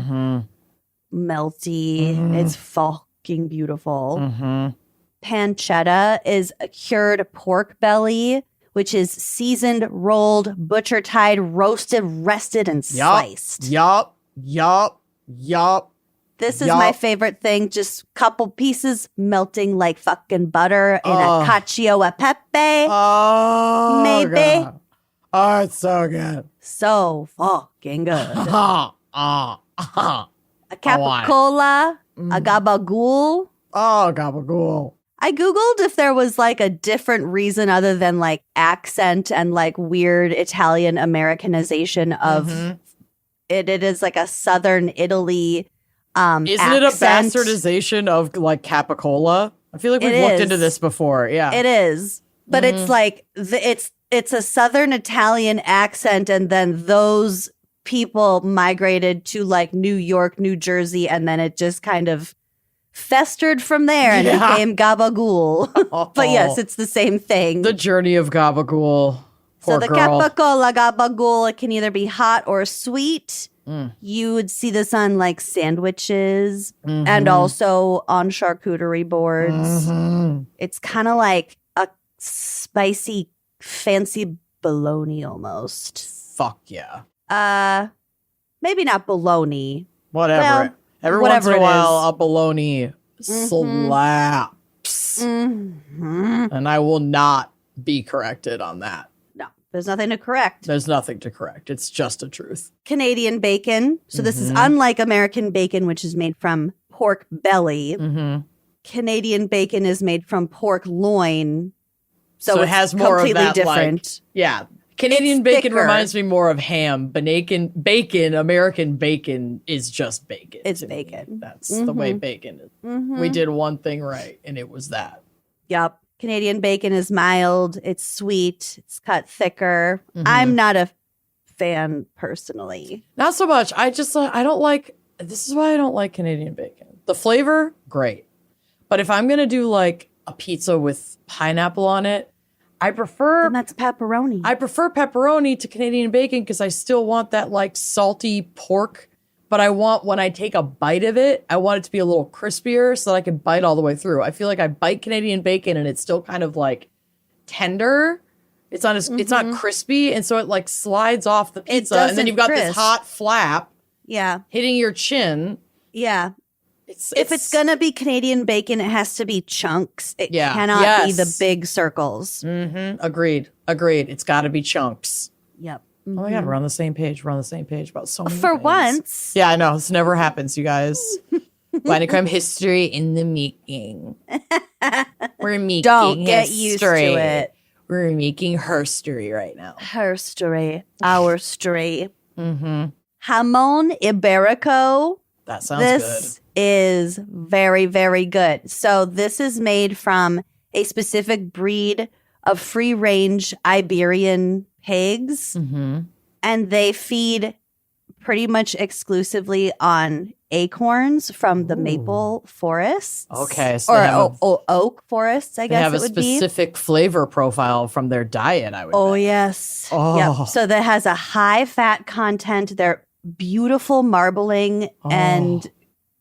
melty. It's fucking beautiful. Pancetta is a cured pork belly, which is seasoned, rolled, butcher-tied, roasted, rested, and sliced. Yup. This is my favorite thing. Just couple pieces melting like fucking butter in a cacio e pepe. Oh, Maybe. God. Oh, it's so good. So fucking good. A I capicola, a gabagool. Oh, gabagool. I Googled if there was a different reason other than accent and weird Italian Americanization of it. It is a Southern Italy Isn't accent. it a bastardization of capicola? I feel like we've looked into this before. Yeah. It is. But it's a Southern Italian accent, and then those people migrated to New York, New Jersey, and then it just kind of festered from there and became gabagool. But yes, it's the same thing. The journey of gabagool. So Poor the girl. capicola gabagool, it can either be hot or sweet. You would see this on sandwiches and also on charcuterie boards. It's kind of like a spicy, fancy bologna almost. Fuck yeah. Maybe not bologna. Whatever. Well, Every whatever once in a it while, is. a bologna slaps. And I will not be corrected on that. No, there's nothing to correct. There's nothing to correct. It's just a truth. Canadian bacon. So this is unlike American bacon, which is made from pork belly. Canadian bacon is made from pork loin. So it it's has more of completely that, different. Yeah. Canadian It's bacon thicker. reminds me more of ham. American bacon is just bacon. It's to me. bacon. That's the way bacon is. We did one thing right, and it was that. Yep. Canadian bacon is mild. It's sweet. It's cut thicker. I'm not a fan personally. Not so much. I don't like, this is why I don't like Canadian bacon. The flavor, great. But if I'm going to do a pizza with pineapple on it, I prefer And that's pepperoni. pepperoni to Canadian bacon because I still want that salty pork. But I want, when I take a bite of it, I want it to be a little crispier so that I can bite all the way through. I feel like I bite Canadian bacon and it's still kind of tender. It's not it's not crispy, and so it slides off the pizza, and then doesn't you've got this crisp. hot flap Yeah. hitting your chin. Yeah. If it's going to be Canadian bacon, it has to be chunks. It Yeah. cannot be the Yes. big circles. Agreed. It's got to be chunks. Yep. Oh my God, we're on the same page. We're on the same page about so many For things. once. Yeah, I know. This never happens, you guys. Wine crime history in the making. We're making Don't get used to history. it. We're making herstory right now. Her story. Our story. Jamon Iberico. That sounds This is very, very good. So this is made from a specific breed of free-range Iberian pigs. And they feed pretty much exclusively on acorns from the maple forests. Okay, so or they have oak forests, I They guess have it a would be. specific flavor profile from their diet, I would Oh, bet. yes. Oh. Yep. So that has a high fat content. They're beautiful marbling, and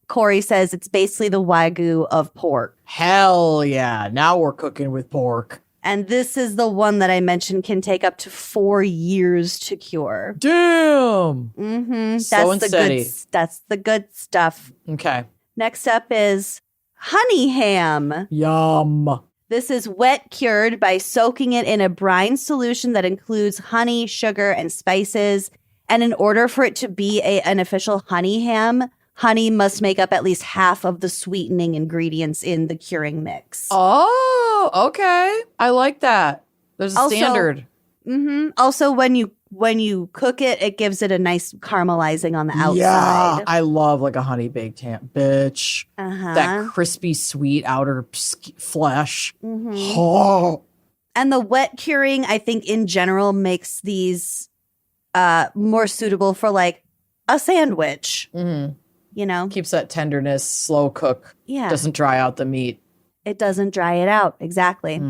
Corey says it's basically the Wagyu of pork. Hell yeah. Now we're cooking with pork. And this is the one that I mentioned can take up to 4 years to cure. Damn. Mm-hmm. Slow and steady. That's the good stuff. Okay. Next up is honey ham. Yum. This is wet cured by soaking it in a brine solution that includes honey, sugar, and spices. And in order for it to be an official honey ham, honey must make up at least half of the sweetening ingredients in the curing mix. Oh, okay. I like that. There's a standard. Also, when you cook it, it gives it a nice caramelizing on the outside. Yeah, I love like a honey baked ham, bitch. Uh-huh. That crispy, sweet outer flesh. And the wet curing, I think, in general, makes these more suitable for like a sandwich. You know, keeps that tenderness, slow cook. Yeah, doesn't dry out the meat. It doesn't dry it out. Exactly.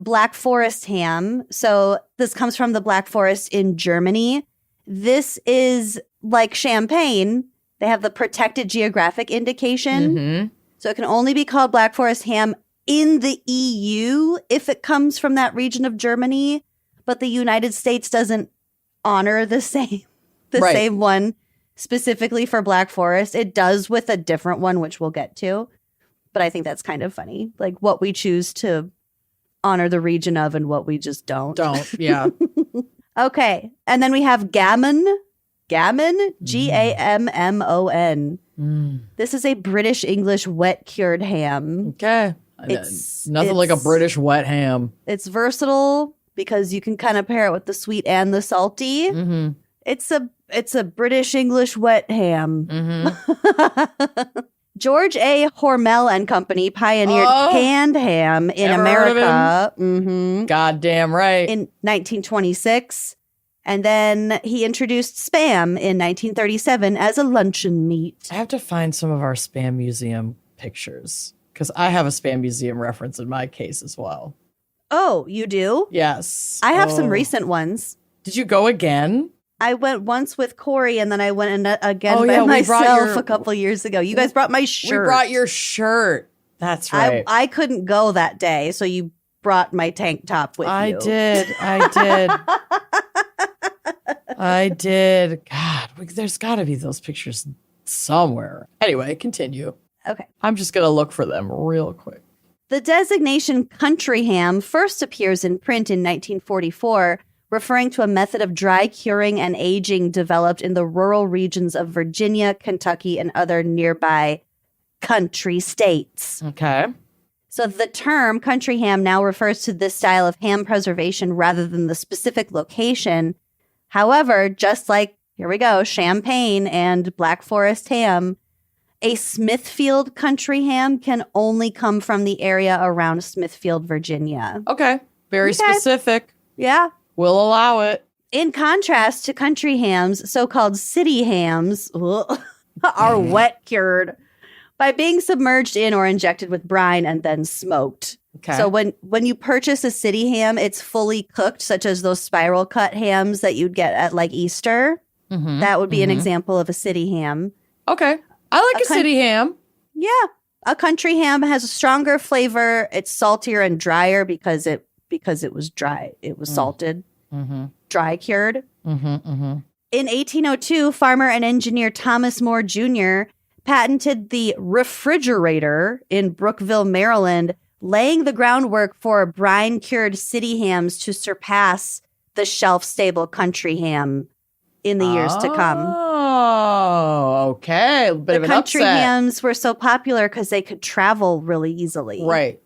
Black Forest ham. So this comes from the Black Forest in Germany. This is like champagne. They have the protected geographic indication. So it can only be called Black Forest ham in the EU if it comes from that region of Germany. But the United States doesn't honor the same one specifically for Black Forest. It does with a different one, which we'll get to. But I think that's kind of funny, like what we choose to honor the region of and what we just don't. Yeah. Okay. And then we have gammon. Gammon, Gammon. This is a British English wet cured ham. Okay. It's nothing like a British wet ham. It's versatile because you can kind of pair it with the sweet and the salty. It's a British English wet ham. George A. Hormel and Company pioneered canned ham in America. Goddamn right. In 1926. And then he introduced Spam in 1937 as a luncheon meat. I have to find some of our Spam Museum pictures because I have a Spam Museum reference in my case as well. Oh, you do? Yes. I have some recent ones. Did you go again? I went once with Corey and then I went again by myself a couple years ago. You guys brought my shirt. We brought your shirt. That's right. I couldn't go that day, so you brought my tank top with you. I did. God, there's got to be those pictures somewhere. Anyway, continue. Okay. I'm just going to look for them real quick. The designation country ham first appears in print in 1944, referring to a method of dry curing and aging developed in the rural regions of Virginia, Kentucky, and other nearby country states. Okay. So the term country ham now refers to this style of ham preservation rather than the specific location. However, just like, here we go, champagne and Black Forest ham, a Smithfield country ham can only come from the area around Smithfield, Virginia. Okay. Very specific. Yeah. We'll allow it. In contrast to country hams, so-called city hams are wet cured by being submerged in or injected with brine and then smoked. Okay. So when you purchase a city ham, it's fully cooked, such as those spiral cut hams that you'd get at like Easter. That would be an example of a city ham. Okay. I like a city ham. Yeah. A country ham has a stronger flavor. It's saltier and drier because it was dry. It was salted, dry cured. In 1802, farmer and engineer Thomas Moore Jr. patented the refrigerator in Brookville, Maryland, laying the groundwork for brine-cured city hams to surpass the shelf-stable country ham in the years to come. Oh, okay. Bit of an country upset. hams were so popular because they could travel really easily. Right.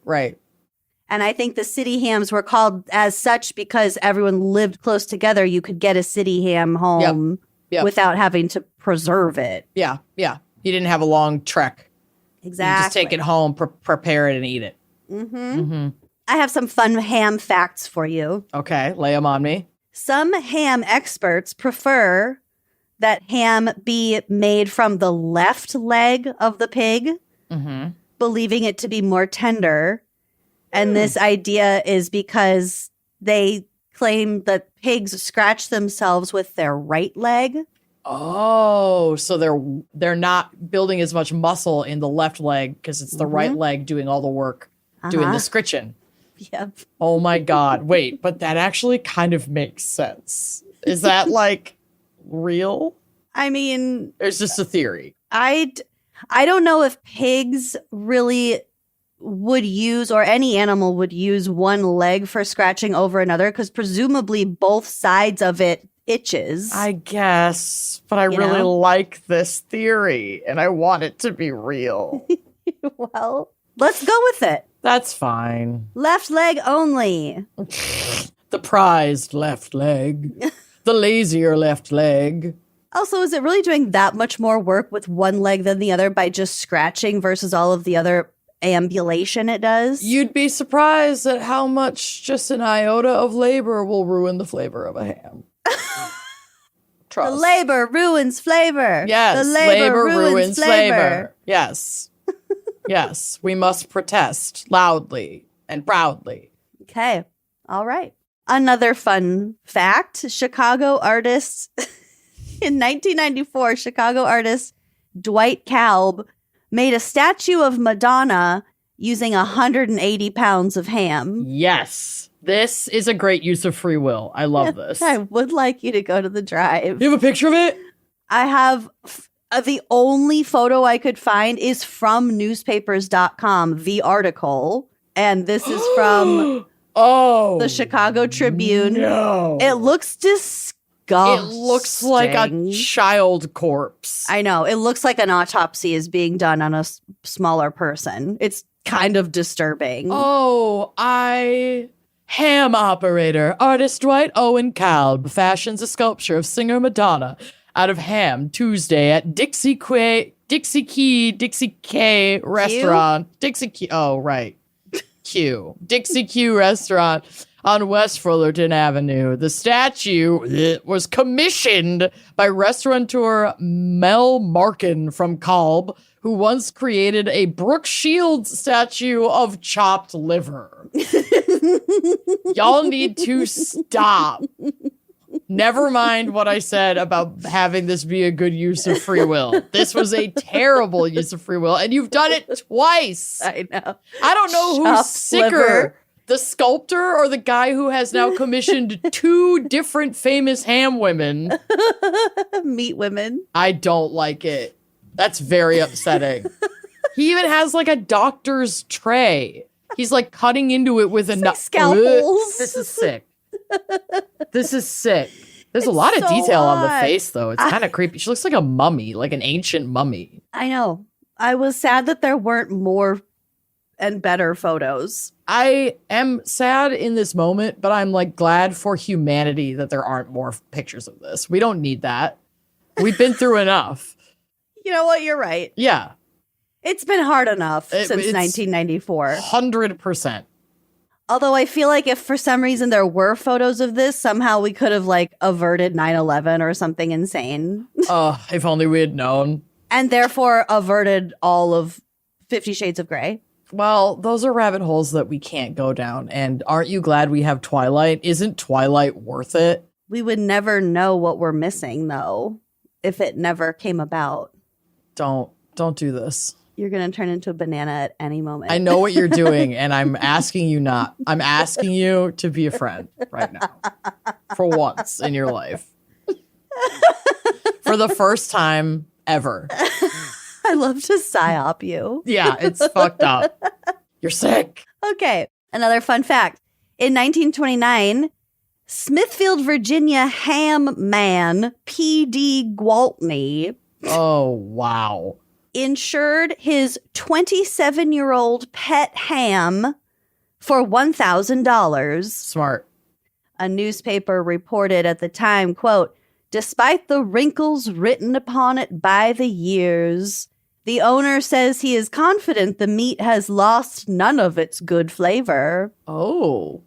And I think the city hams were called as such because everyone lived close together. You could get a city ham home without having to preserve it. Yeah. You didn't have a long trek. Exactly. You just take it home, prepare it, and eat it. I have some fun ham facts for you. Okay, lay them on me. Some ham experts prefer that ham be made from the left leg of the pig, believing it to be more tender. And this idea is because they claim that pigs scratch themselves with their right leg. Oh, so they're not building as much muscle in the left leg because it's the right leg doing all the work, doing the scritching. Yep. Oh my God. Wait, but that actually kind of makes sense. Is that like real? I mean, It's just a theory. I don't know if pigs really would use, or any animal would use, one leg for scratching over another, because presumably both sides of it itches. I guess, but I really like this theory and I want it to be real. Well, let's go with it. That's fine. Left leg only. The prized left leg. The lazier left leg. Also, is it really doing that much more work with one leg than the other by just scratching versus all of the other ambulation it does? You'd be surprised at how much just an iota of labor will ruin the flavor of a ham. Trust. The labor ruins flavor. Yes, the labor ruins flavor. Yes. Yes, we must protest loudly and proudly. Okay. All right. Another fun fact, Chicago artists in 1994, Chicago artist Dwight Kalb made a statue of Madonna using 180 pounds of ham. Yes. This is a great use of free will. I love this. I would like you to go to the drive. You have a picture of it? I have the only photo I could find is from newspapers.com, the article. And this is from the Chicago Tribune. No. It looks disgusting. It looks like a child corpse. I know. It looks like an autopsy is being done on a smaller person. It's kind of disturbing. Ham operator, artist Dwight Owen Kalb fashions a sculpture of singer Madonna out of ham Tuesday at Dixie K restaurant. Dixie Q restaurant on West Fullerton Avenue. The statue was commissioned by restaurateur Mel Markin from Kalb, who once created a Brooke Shields statue of chopped liver. Y'all need to stop. Never mind what I said about having this be a good use of free will. This was a terrible use of free will, and you've done it twice. I know. I don't know who's Chopped sicker, liver. the sculptor or the guy who has now commissioned two different famous ham women. Meat women. I don't like it. That's very upsetting. He even has like a doctor's tray. He's like cutting into it with a like scalpels. This is sick. This is sick. There's a lot of so detail on the odd. face, though. It's kind of creepy. She looks like a mummy, like an ancient mummy. I know. I was sad that there weren't more and better photos. I am sad in this moment, but I'm like glad for humanity that there aren't more pictures of this. We don't need that. We've been through enough. You know what? You're right. Yeah. It's been hard enough since it's 1994. 100%. Although I feel like if for some reason there were photos of this, somehow we could have like averted 9/11 or something insane. If only we had known. And therefore averted all of 50 Shades of Grey. Well, those are rabbit holes that we can't go down. And aren't you glad we have Twilight? Isn't Twilight worth it? We would never know what we're missing, though, if it never came about. Don't do this. You're going to turn into a banana at any moment. I know what you're doing, and I'm asking you not. I'm asking you to be a friend right now. For once in your life. For the first time ever. I love to psyop you. Yeah, it's fucked up. You're sick. Okay, another fun fact. In 1929, Smithfield, Virginia ham man P.D. Gwaltney Oh, wow. insured his 27-year-old pet ham for $1,000. Smart. A newspaper reported at the time, quote, "Despite the wrinkles written upon it by the years, the owner says he is confident the meat has lost none of its good flavor." Oh.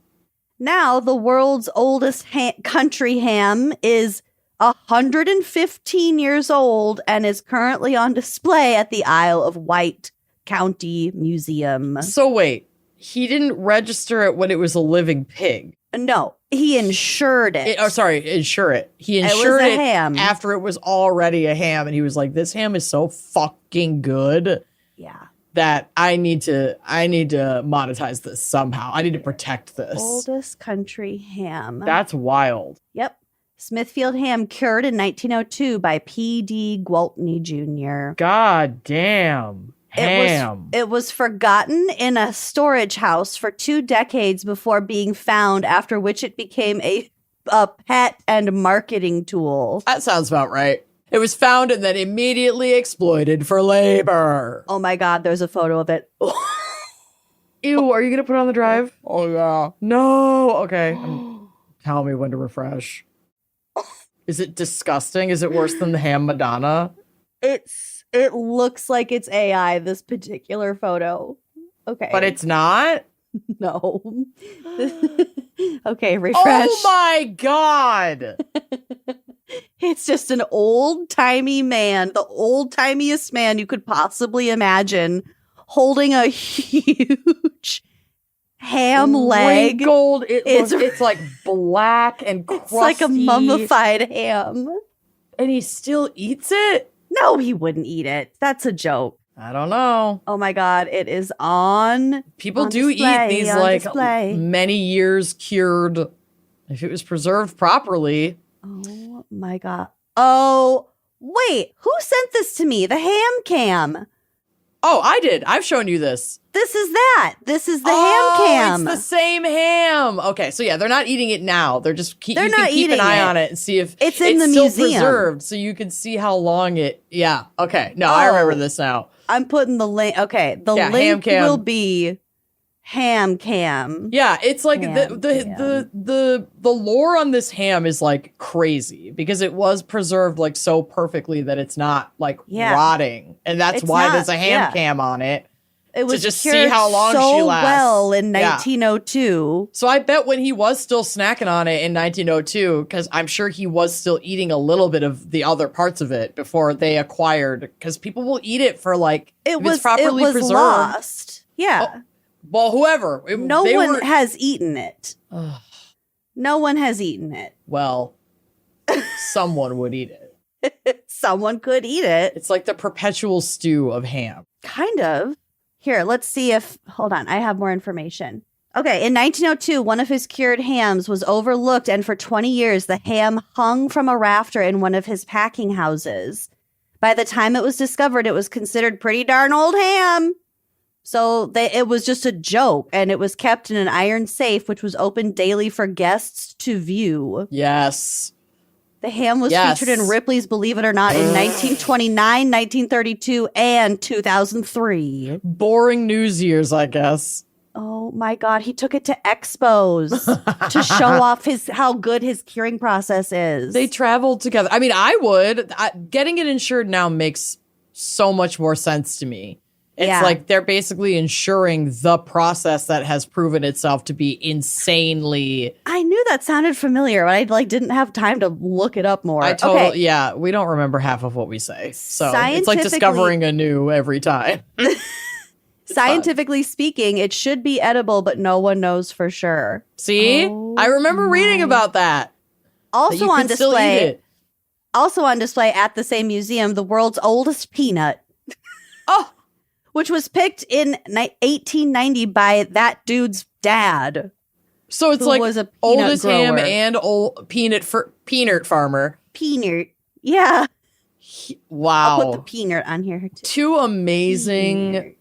Now, the world's oldest country ham is 115 years old and is currently on display at the Isle of Wight County Museum. So wait, he didn't register it when it was a living pig. No, he insured it. Insure it. He was insured a it ham. after it was already a ham, and he was like, "This ham is so fucking good Yeah. that I need to monetize this somehow. I need to protect this." Oldest country ham. That's wild. Yep. Smithfield ham cured in 1902 by P.D. Gwaltney Jr. God damn. Ham. It was forgotten in a storage house for 2 decades before being found, after which it became a pet and marketing tool. That sounds about right. It was found and then immediately exploited for labor. Oh my God, there's a photo of it. Ew, are you going to put it on the drive? Oh, yeah. No. Okay. Tell me when to refresh. Is it disgusting? Is it worse than the ham Madonna? It looks like it's AI, this particular photo. Okay. But it's not? No. Okay, refresh. Oh my God. It's just an old-timey man, the old-timiest man you could possibly imagine, holding a huge ham leg. Wrinkled. It's like black and crusty. It's like a mummified ham. And he still eats it? No, he wouldn't eat it. That's a joke. I don't know. Oh my God, it is on. People on do display, eat these on like display. many years cured if it was preserved properly. Oh my God. Oh, wait. Who sent this to me? The ham cam. Oh, I did. I've shown you this. This is that. This is the ham cam. It's the same ham. Okay, so yeah, they're not eating it now. They're just you can keep eating an eye it. on it and see if It's in the still museum. preserved, so you can see how long it. Yeah. Okay. No, I remember this now. I'm putting the link. Okay, the Yeah, ham link cam. will be ham cam. Yeah, it's like Ham the lore on this ham is like crazy because it was preserved like so perfectly that it's not like Yeah. rotting, and that's It's why not, there's a ham yeah. cam on it. It was just see cured how long so she lasts. well in Yeah. 1902. So I bet when he was still snacking on it in 1902, because I'm sure he was still eating a little bit of the other parts of it before they acquired, because people will eat it for like, if it's properly preserved. Lost. Yeah. Well, whoever. No they one were- has eaten it. No one has eaten it. Well, someone would eat it. Someone could eat it. It's like the perpetual stew of ham. Kind of. Here, let's see if. Hold on, I have more information. Okay, in 1902, one of his cured hams was overlooked, and for 20 years, the ham hung from a rafter in one of his packing houses. By the time it was discovered, it was considered pretty darn old ham. So it was just a joke, and it was kept in an iron safe, which was opened daily for guests to view. Yes. The ham was Yes. featured in Ripley's Believe It or Not in 1929, 1932, and 2003. Boring news years, I guess. Oh my God, he took it to expos to show off how good his curing process is. They traveled together. I mean, I would. Getting it insured now makes so much more sense to me. It's Yeah. like they're basically insuring the process that has proven itself to be insanely. I knew that sounded familiar, but I didn't have time to look it up more. Okay. Yeah, we don't remember half of what we say. So it's like Scientifically- discovering anew every time. Scientifically speaking, it should be edible, but no one knows for sure. See? Oh I remember reading about that. That Also you on could still eat display, it. at the same museum, the world's oldest peanut. Oh, Which was picked in 1890 by that dude's dad. so it's Who like was a peanut oldest ham grower. and old peanut farmer. Peanut. Yeah. Wow. I'll put the peanut on here too. Two amazing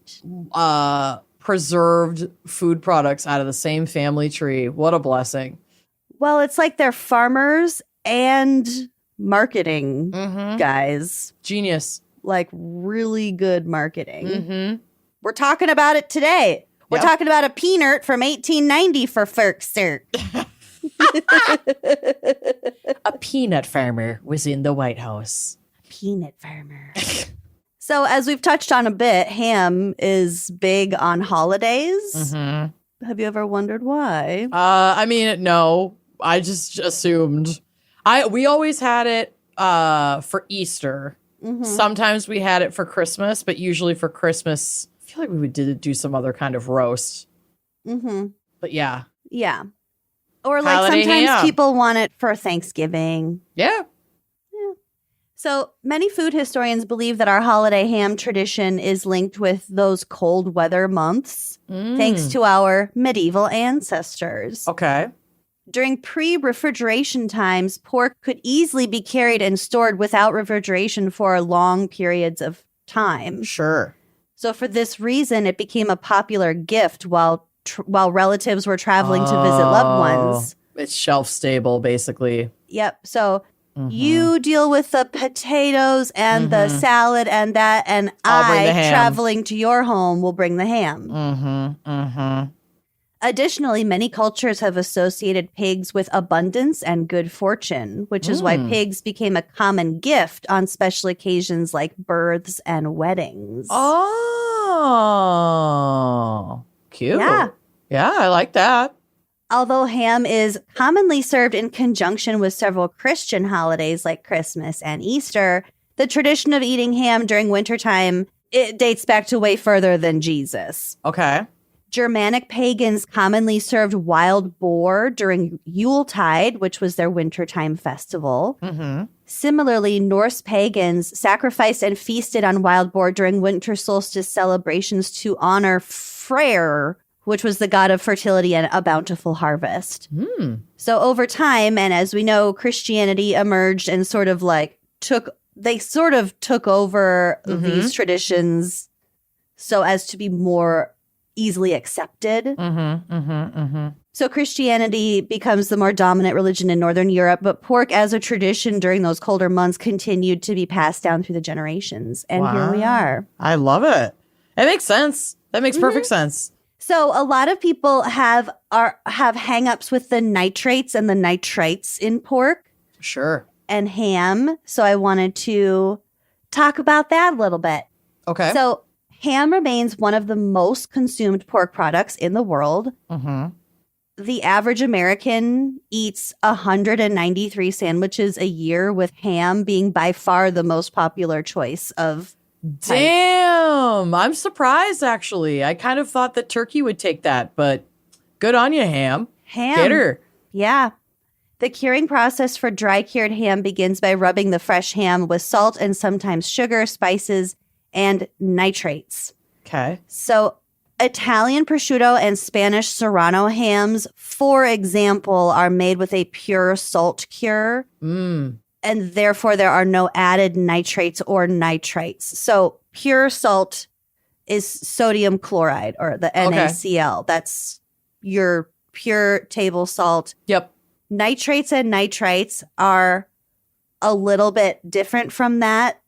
preserved food products out of the same family tree. What a blessing. Well, it's like they're farmers and marketing guys. Genius. Like really good marketing. Mm-hmm. We're talking about it today. We're Yep. talking about a peanut from 1890 for Ferkster. A peanut farmer was in the White House. Peanut farmer. So, as we've touched on a bit, ham is big on holidays. Mm-hmm. Have you ever wondered why? I mean, no. I just assumed. We always had it for Easter. Mhm. Sometimes we had it for Christmas, but usually for Christmas, I feel like we would do some other kind of roast. Mm-hmm. But yeah. Yeah. Or like Holiday sometimes ham. people want it for Thanksgiving. Yeah. So many food historians believe that our holiday ham tradition is linked with those cold weather months, thanks to our medieval ancestors. Okay. During pre-refrigeration times, pork could easily be carried and stored without refrigeration for long periods of time. Sure. So for this reason, it became a popular gift while relatives were traveling to visit loved ones. It's shelf stable, basically. Yep. So you deal with the potatoes and the salad and that, and I'll bring the ham. traveling to your home, will bring the ham. Additionally, many cultures have associated pigs with abundance and good fortune, which is why pigs became a common gift on special occasions like births and weddings. Oh, cute. Yeah. Yeah, I like that. Although ham is commonly served in conjunction with several Christian holidays like Christmas and Easter, the tradition of eating ham during wintertime, it dates back to way further than Jesus. Okay. Germanic pagans commonly served wild boar during Yuletide, which was their wintertime festival. Similarly, Norse pagans sacrificed and feasted on wild boar during winter solstice celebrations to honor Freyr, which was the god of fertility and a bountiful harvest. So over time, and as we know, Christianity emerged and sort of took over these traditions so as to be more easily accepted. So Christianity becomes the more dominant religion in Northern Europe, but pork as a tradition during those colder months continued to be passed down through the generations. And here we are. I love it. It makes sense. That makes perfect sense. So a lot of people have hang-ups with the nitrates and the nitrites in pork Sure. and ham. So I wanted to talk about that a little bit. Okay. So ham remains one of the most consumed pork products in the world. The average American eats 193 sandwiches a year, with ham being by far the most popular choice of Damn. I'm surprised, actually. I kind of thought that turkey would take that, but good on you, ham. Get her. Yeah. The curing process for dry cured ham begins by rubbing the fresh ham with salt and sometimes sugar, spices, and nitrates. Okay. So Italian prosciutto and Spanish serrano hams, for example, are made with a pure salt cure. And therefore, there are no added nitrates or nitrites. So pure salt is sodium chloride, or the NaCl. That's your pure table salt. Yep. Nitrates and nitrites are a little bit different from that.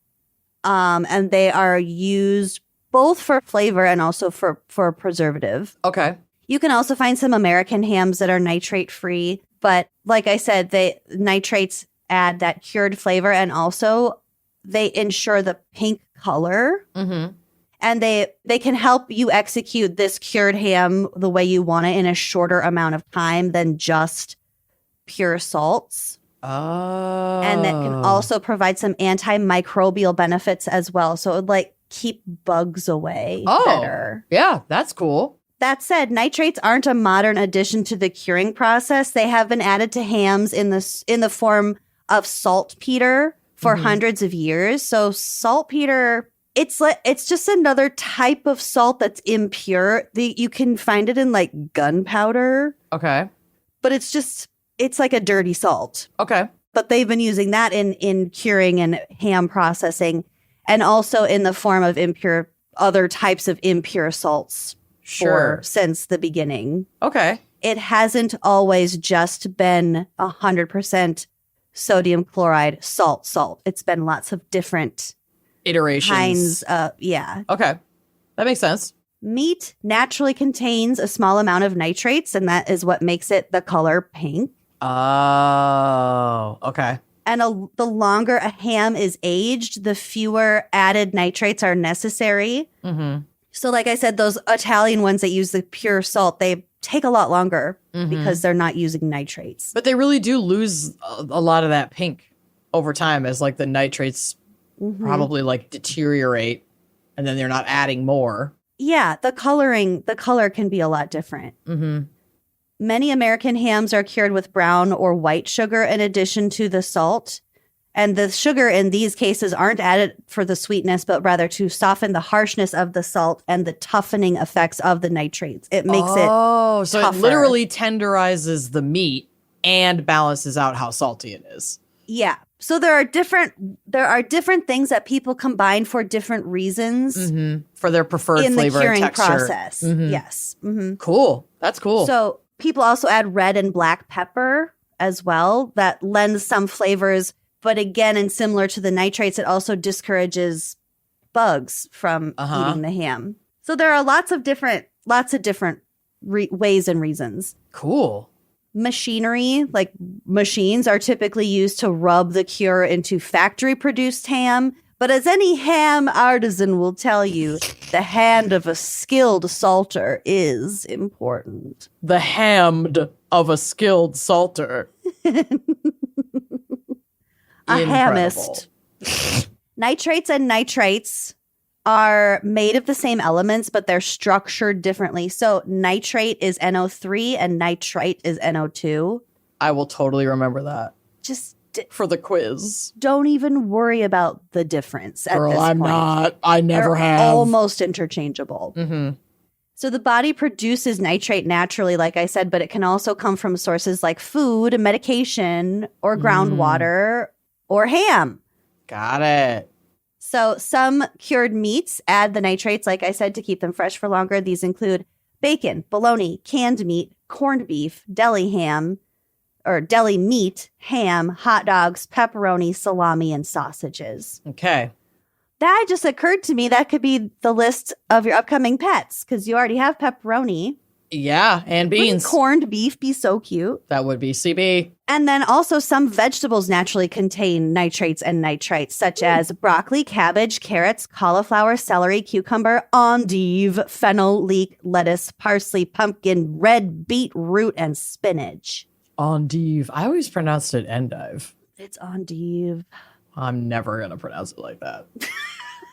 And they are used both for flavor and also for preservative. Okay. You can also find some American hams that are nitrate free. But like I said, nitrates add that cured flavor, and also they ensure the pink color. And they can help you execute this cured ham the way you want it in a shorter amount of time than just pure salts. Oh. And that can also provide some antimicrobial benefits as well. So it would keep bugs away better. Yeah, that's cool. That said, nitrates aren't a modern addition to the curing process. They have been added to hams in the form of saltpeter for hundreds of years. So saltpeter, it's just another type of salt that's impure. You can find it in gunpowder. Okay. But it's like a dirty salt. Okay. But they've been using that in curing and ham processing, and also in the form of other types of impure salts. Sure. Since the beginning. Okay. It hasn't always just been 100% sodium chloride salt. It's been lots of different Iterations. kinds. Yeah. Okay. That makes sense. Meat naturally contains a small amount of nitrates, and that is what makes it the color pink. Oh, okay. And the longer a ham is aged, the fewer added nitrates are necessary. So like I said, those Italian ones that use the pure salt, they take a lot longer because they're not using nitrates. But they really do lose a lot of that pink over time as the nitrates probably deteriorate, and then they're not adding more. Yeah, the color can be a lot different. Many American hams are cured with brown or white sugar in addition to the salt. And the sugar in these cases aren't added for the sweetness, but rather to soften the harshness of the salt and the toughening effects of the nitrates. It makes it so tougher. it literally tenderizes the meat and balances out how salty it is. Yeah. So there are different things that people combine for different reasons For their preferred in the flavor curing and texture. process. Yes. Cool. That's cool. So people also add red and black pepper as well. That lends some flavors. But again, and similar to the nitrates, it also discourages bugs from eating the ham. So there are lots of different ways and reasons. Cool. Machinery, like machines, are typically used to rub the cure into factory-produced ham. But as any ham artisan will tell you, the hand of a skilled salter is important. The hammed of a skilled salter. A Incredible. hamist. Nitrates and nitrites are made of the same elements, but they're structured differently. So nitrate is NO3 and nitrite is NO2. I will totally remember that Just for the quiz. don't even worry about the difference at Girl, this I'm point. not. I never They're have. almost interchangeable. So the body produces nitrate naturally, like I said, but it can also come from sources like food, medication, or groundwater, or ham. Got it. So some cured meats add the nitrates, like I said, to keep them fresh for longer. These include bacon, bologna, canned meat, corned beef, deli ham, or deli meat, ham, hot dogs, pepperoni, salami, and sausages. Okay. That just occurred to me. That could be the list of your upcoming pets because you already have pepperoni. Yeah, and Wouldn't beans. corned beef be so cute? That would be CB. And then also some vegetables naturally contain nitrates and nitrites, such as broccoli, cabbage, carrots, cauliflower, celery, cucumber, endive, fennel, leek, lettuce, parsley, pumpkin, red beetroot, and spinach. Endive. I always pronounced it endive. It's endive. I'm never going to pronounce it like that.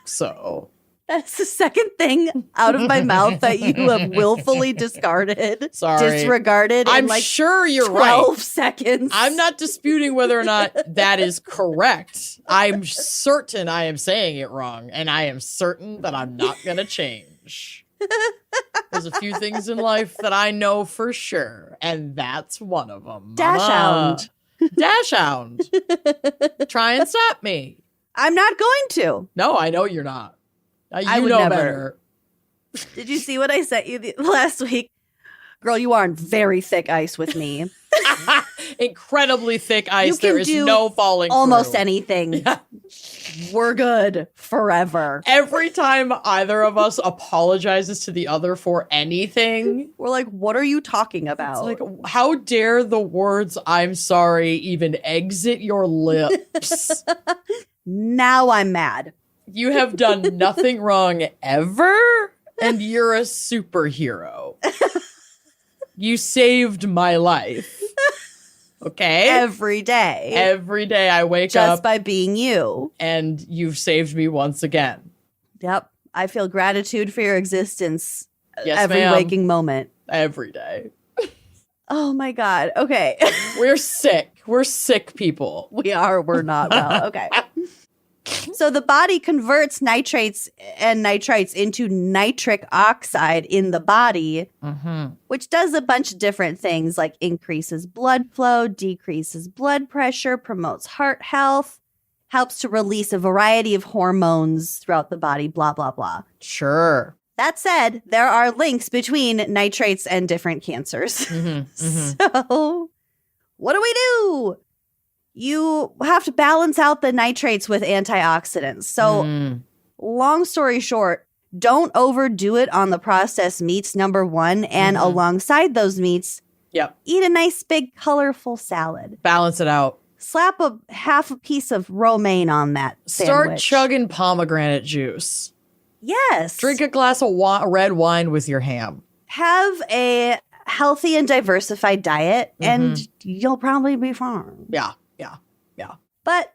So, That's the second thing out of my mouth that you have willfully discarded. Sorry. Disregarded I'm in like sure you're 12 right. seconds. I'm not disputing whether or not that is correct. I'm certain I am saying it wrong, and I am certain that I'm not going to change. There's a few things in life that I know for sure, and that's one of them. Dashhound. Dashhound. Try and stop me. I'm not going to. No, I know you're not. I You would know never. better. Did you see what I sent you last week? Girl, you are on very thick ice with me. Incredibly thick ice. You can There is do no falling Almost through. anything. Yeah. We're good forever. Every time either of us apologizes to the other for anything, We're like, what are you talking it's about? like, how dare the words "I'm sorry" even exit your lips? Now I'm mad. You have done nothing wrong ever, and you're a superhero. You saved my life. Okay? Every day. Every day I wake just up by being you. and you've saved me once again. Yep. I feel gratitude for your existence Yes, every ma'am. waking moment. Every day. Oh my God. Okay. We're sick. We're sick people. We're not well. Okay. So the body converts nitrates and nitrites into nitric oxide in the body, which does a bunch of different things like increases blood flow, decreases blood pressure, promotes heart health, helps to release a variety of hormones throughout the body, blah, blah, blah. Sure. That said, there are links between nitrates and different cancers. So what do? You have to balance out the nitrates with antioxidants. So long story short, don't overdo it on the processed meats, number one. And alongside those meats, Yep. eat a nice big colorful salad. Balance it out. Slap a half a piece of romaine on that Start sandwich. chugging pomegranate juice. Yes. Drink a glass of red wine with your ham. Have a healthy and diversified diet, and you'll probably be fine. Yeah. But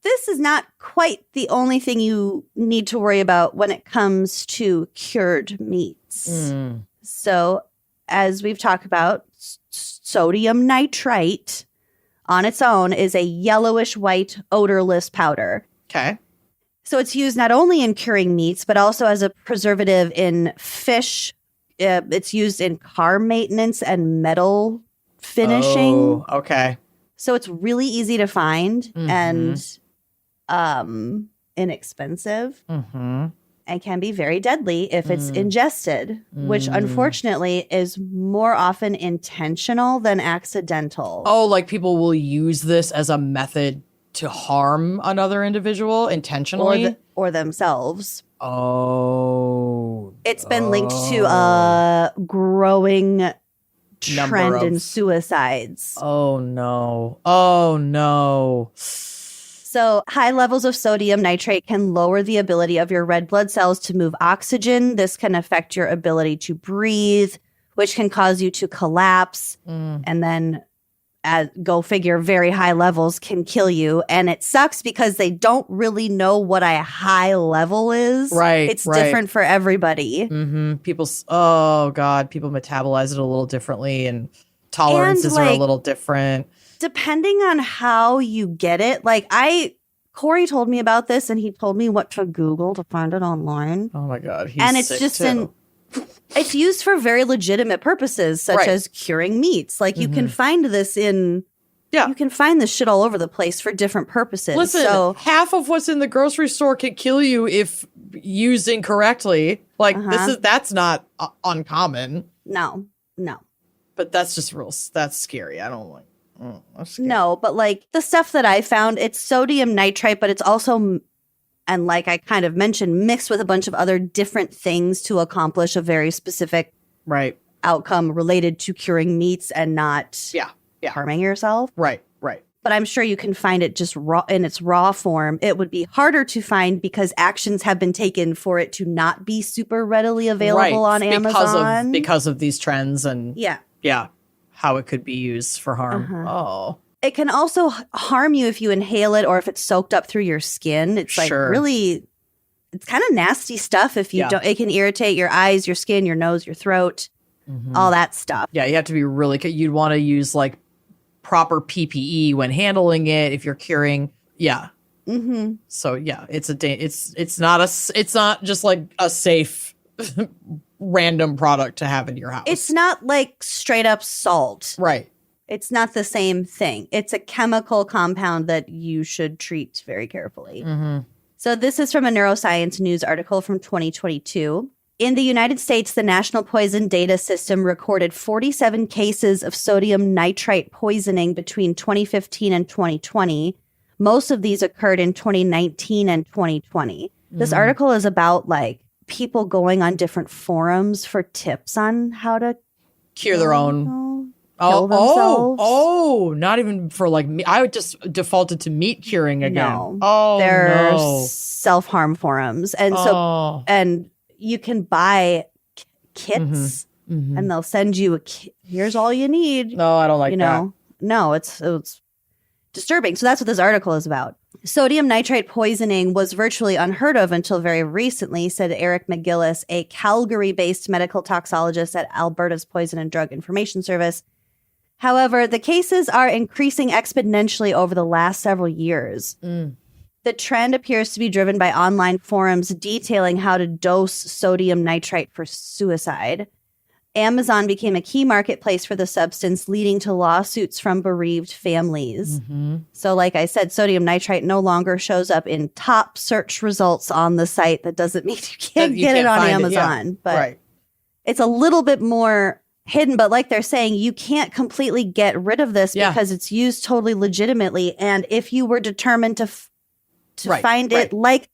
this is not quite the only thing you need to worry about when it comes to cured meats. So, as we've talked about, sodium nitrite on its own is a yellowish white odorless powder. Okay. So it's used not only in curing meats, but also as a preservative in fish. It's used in car maintenance and metal finishing. Oh, okay. So it's really easy to find and inexpensive and can be very deadly if it's ingested, which unfortunately is more often intentional than accidental. Oh, like people will use this as a method to harm another individual intentionally? Or themselves. Oh. It's been linked to a growing trend in suicides. Oh, no. Oh, no. So high levels of sodium nitrate can lower the ability of your red blood cells to move oxygen. This can affect your ability to breathe, which can cause you to collapse. And then, go figure, very high levels can kill you. And it sucks because they don't really know what a high level is. Right. It's different for everybody. People metabolize it a little differently and tolerances are a little different. Depending on how you get it, Corey told me about this and he told me what to Google to find it online. Oh my God. And it's just it's used for very legitimate purposes, such as curing meats. Like you can find this you can find this shit all over the place for different purposes. Listen, half of what's in the grocery store can kill you if used incorrectly. That's not uncommon. No. But that's just that's scary. I don't like. No, but the stuff that I found, it's sodium nitrite, but it's also, and like I kind of mentioned, mixed with a bunch of other different things to accomplish a very specific outcome related to curing meats and not harming yourself. Right. But I'm sure you can find it just raw in its raw form. It would be harder to find because actions have been taken for it to not be super readily available on Amazon. Because of these trends and yeah. How it could be used for harm. Oh. It can also harm you if you inhale it or if it's soaked up through your skin. It's really, it's kind of nasty stuff if you don't. It can irritate your eyes, your skin, your nose, your throat, all that stuff. Yeah, you have to be really, you'd want to use proper PPE when handling it if you're curing. Yeah. So it's not just a safe random product to have in your house. It's not straight up salt. Right. It's not the same thing. It's a chemical compound that you should treat very carefully. So this is from a Neuroscience News article from 2022. In the United States, the National Poison Data System recorded 47 cases of sodium nitrite poisoning between 2015 and 2020. Most of these occurred in 2019 and 2020. This article is about people going on different forums for tips on how to cure their own. Kill themselves. Not even for me. I would just defaulted to meat curing again. No. They're self-harm forums. And and you can buy kits and they'll send you here's all you need. No, I don't like that. No, it's disturbing. So that's what this article is about. Sodium nitrite poisoning was virtually unheard of until very recently, said Eric McGillis, a Calgary-based medical toxologist at Alberta's Poison and Drug Information Service. However, the cases are increasing exponentially over the last several years. The trend appears to be driven by online forums detailing how to dose sodium nitrite for suicide. Amazon became a key marketplace for the substance, leading to lawsuits from bereaved families. So like I said, sodium nitrite no longer shows up in top search results on the site. That doesn't mean you can't get it on Amazon. But it's a little bit more hidden. But like they're saying, you can't completely get rid of this because it's used totally legitimately. And if you were determined to find it like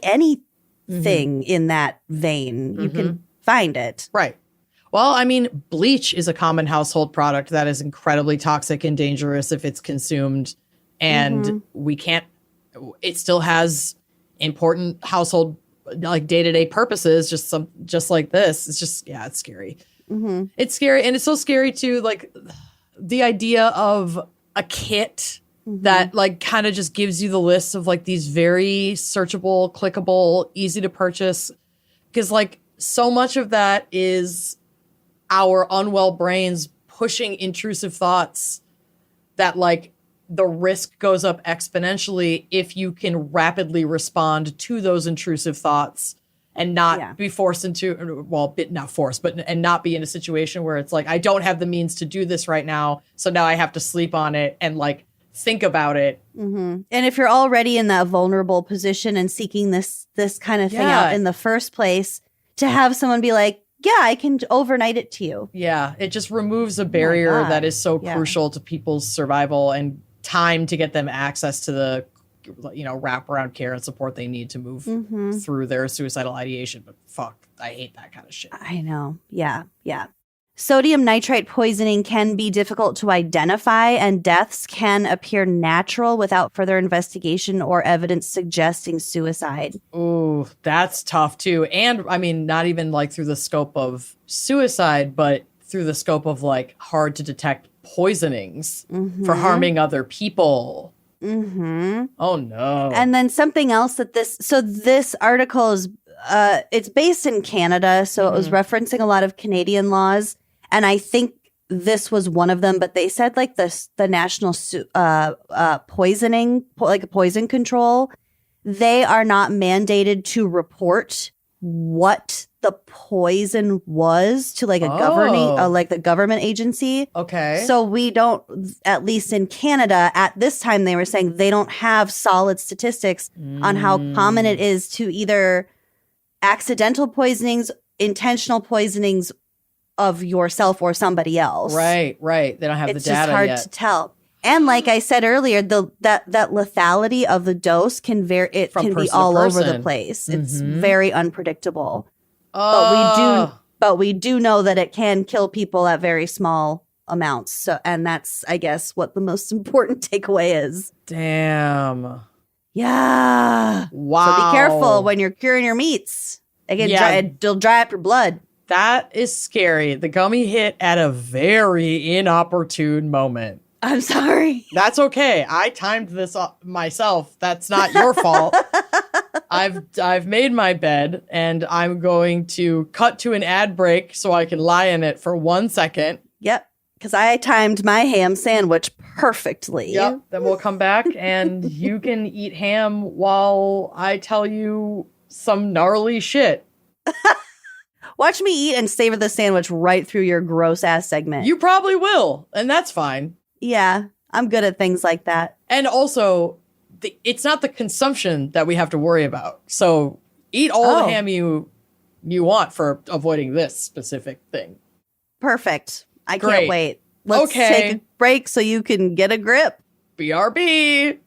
anything in that vein, you can find it. Right. Well, I mean, bleach is a common household product that is incredibly toxic and dangerous if it's consumed. And it still has important household, day-to-day purposes, just like this. It's just, it's scary. It's scary. And it's so scary too, the idea of a kit that kind of just gives you the list of these very searchable, clickable, easy to purchase. Because so much of that is our unwell brains pushing intrusive thoughts that like the risk goes up exponentially if you can rapidly respond to those intrusive thoughts and not be forced into, well, not forced, but and not be in a situation where it's like, I don't have the means to do this right now. So now I have to sleep on it and like think about it. Mm-hmm. And if you're already in that vulnerable position and seeking this kind of thing out in the first place, to have someone be like, yeah, I can overnight it to you. Yeah, it just removes a barrier that is so crucial to people's survival and time to get them access to the, wraparound care and support they need to move through their suicidal ideation. But fuck, I hate that kind of shit. I know. Yeah. Sodium nitrite poisoning can be difficult to identify, and deaths can appear natural without further investigation or evidence suggesting suicide. Ooh, that's tough too. And I mean, not even like through the scope of suicide, but through the scope of like hard to detect poisonings for harming other people. Oh no. And then something else that this article is, it's based in Canada, so it was referencing a lot of Canadian laws. And I think this was one of them, but they said like the national poisoning, like poison control, they are not mandated to report what the poison was to like a the government agency. Okay. So we don't, at least in Canada at this time, they were saying they don't have solid statistics on how common it is to either accidental poisonings, intentional poisonings of yourself or somebody else. Right. They don't have the data It's just hard yet. to tell. And like I said earlier, that lethality of the dose can be all over the place. It's very unpredictable. But we do know that it can kill people at very small amounts. So, and that's, I guess, what the most important takeaway is. Damn. Yeah. Wow. So be careful when you're curing your meats. It'll dry up your blood. That is scary. The gummy hit at a very inopportune moment. I'm sorry. That's okay. I timed this up myself. That's not your fault. I've made my bed and I'm going to cut to an ad break so I can lie in it for 1 second. Yep. Because I timed my ham sandwich perfectly. Yep. Then we'll come back and you can eat ham while I tell you some gnarly shit. Watch me eat and savor the sandwich right through your gross ass segment. You probably will, and that's fine. Yeah, I'm good at things like that. And also, it's not the consumption that we have to worry about. So eat all the ham you want for avoiding this specific thing. Perfect. I Great. can't wait. Let's take a break so you can get a grip. BRB.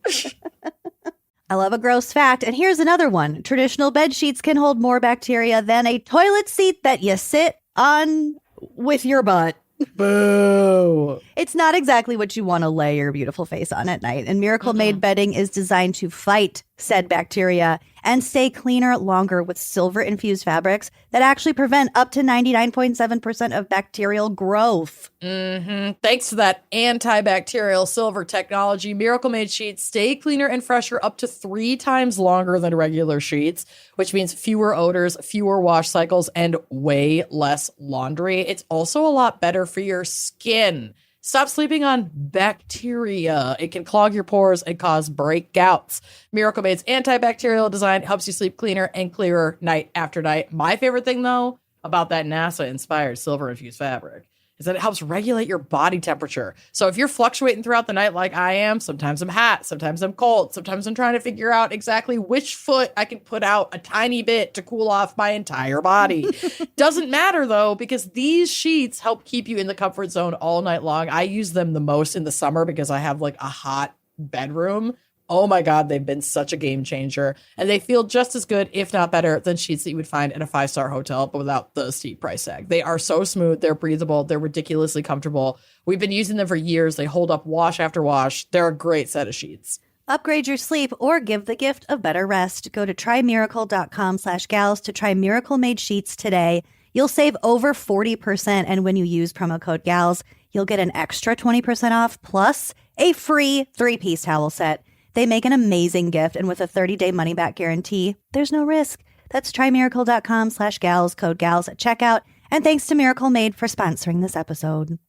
I love a gross fact. And here's another one. Traditional bed sheets can hold more bacteria than a toilet seat that you sit on with your butt. Boo. It's not exactly what you want to lay your beautiful face on at night. And Miracle Made bedding is designed to fight said bacteria and stay cleaner longer with silver-infused fabrics that actually prevent up to 99.7% of bacterial growth. Thanks to that antibacterial silver technology, Miracle Made sheets stay cleaner and fresher up to 3 times longer than regular sheets, which means fewer odors, fewer wash cycles, and way less laundry. It's also a lot better for your skin. Stop sleeping on bacteria. It can clog your pores and cause breakouts. Miracle Made's antibacterial design helps you sleep cleaner and clearer night after night. My favorite thing, though, about that NASA-inspired silver-infused fabric is that it helps regulate your body temperature. So if you're fluctuating throughout the night like I am, sometimes I'm hot, sometimes I'm cold, sometimes I'm trying to figure out exactly which foot I can put out a tiny bit to cool off my entire body. Doesn't matter though, because these sheets help keep you in the comfort zone all night long. I use them the most in the summer because I have like a hot bedroom. Oh my God, they've been such a game changer. And they feel just as good, if not better, than sheets that you would find at a 5-star hotel, but without the steep price tag. They are so smooth, they're breathable, they're ridiculously comfortable. We've been using them for years. They hold up wash after wash. They're a great set of sheets. Upgrade your sleep or give the gift of better rest. Go to trymiracle.com/gals to try Miracle Made sheets today. You'll save over 40%. And when you use promo code GALS, you'll get an extra 20% off plus a free 3-piece towel set. They make an amazing gift, and with a 30-day money-back guarantee, there's no risk. That's trymiracle.com/gals, code GALS at checkout. And thanks to Miracle Made for sponsoring this episode.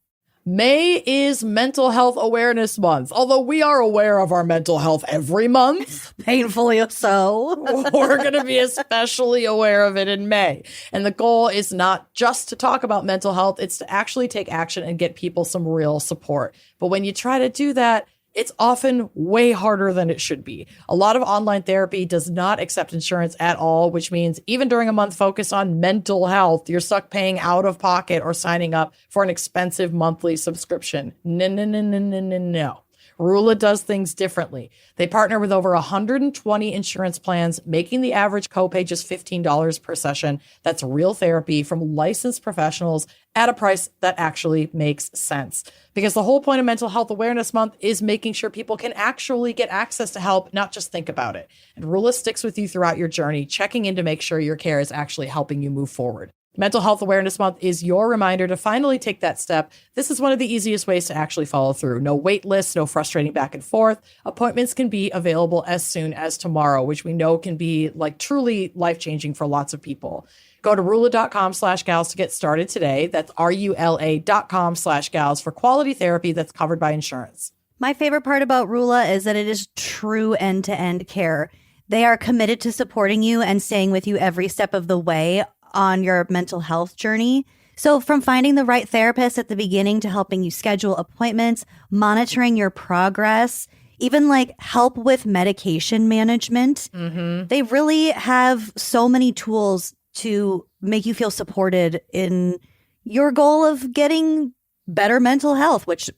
May is Mental Health Awareness Month. Although we are aware of our mental health every month, Painfully so. we're going to be especially aware of it in May. And the goal is not just to talk about mental health, it's to actually take action and get people some real support. But when you try to do that, it's often way harder than it should be. A lot of online therapy does not accept insurance at all, which means even during a month focused on mental health, you're stuck paying out of pocket or signing up for an expensive monthly subscription. No. Rula does things differently. They partner with over 120 insurance plans, making the average copay just $15 per session. That's real therapy from licensed professionals at a price that actually makes sense. Because the whole point of Mental Health Awareness Month is making sure people can actually get access to help, not just think about it. And Rula sticks with you throughout your journey, checking in to make sure your care is actually helping you move forward. Mental Health Awareness Month is your reminder to finally take that step. This is one of the easiest ways to actually follow through. No wait lists, no frustrating back and forth. Appointments can be available as soon as tomorrow, which we know can be like truly life-changing for lots of people. Go to rula.com/gals to get started today. That's RULA.com/gals for quality therapy that's covered by insurance. My favorite part about Rula is that it is true end-to-end care. They are committed to supporting you and staying with you every step of the way on your mental health journey. So from finding the right therapist at the beginning to helping you schedule appointments, monitoring your progress, even like help with medication management, they really have so many tools to make you feel supported in your goal of getting better mental health, which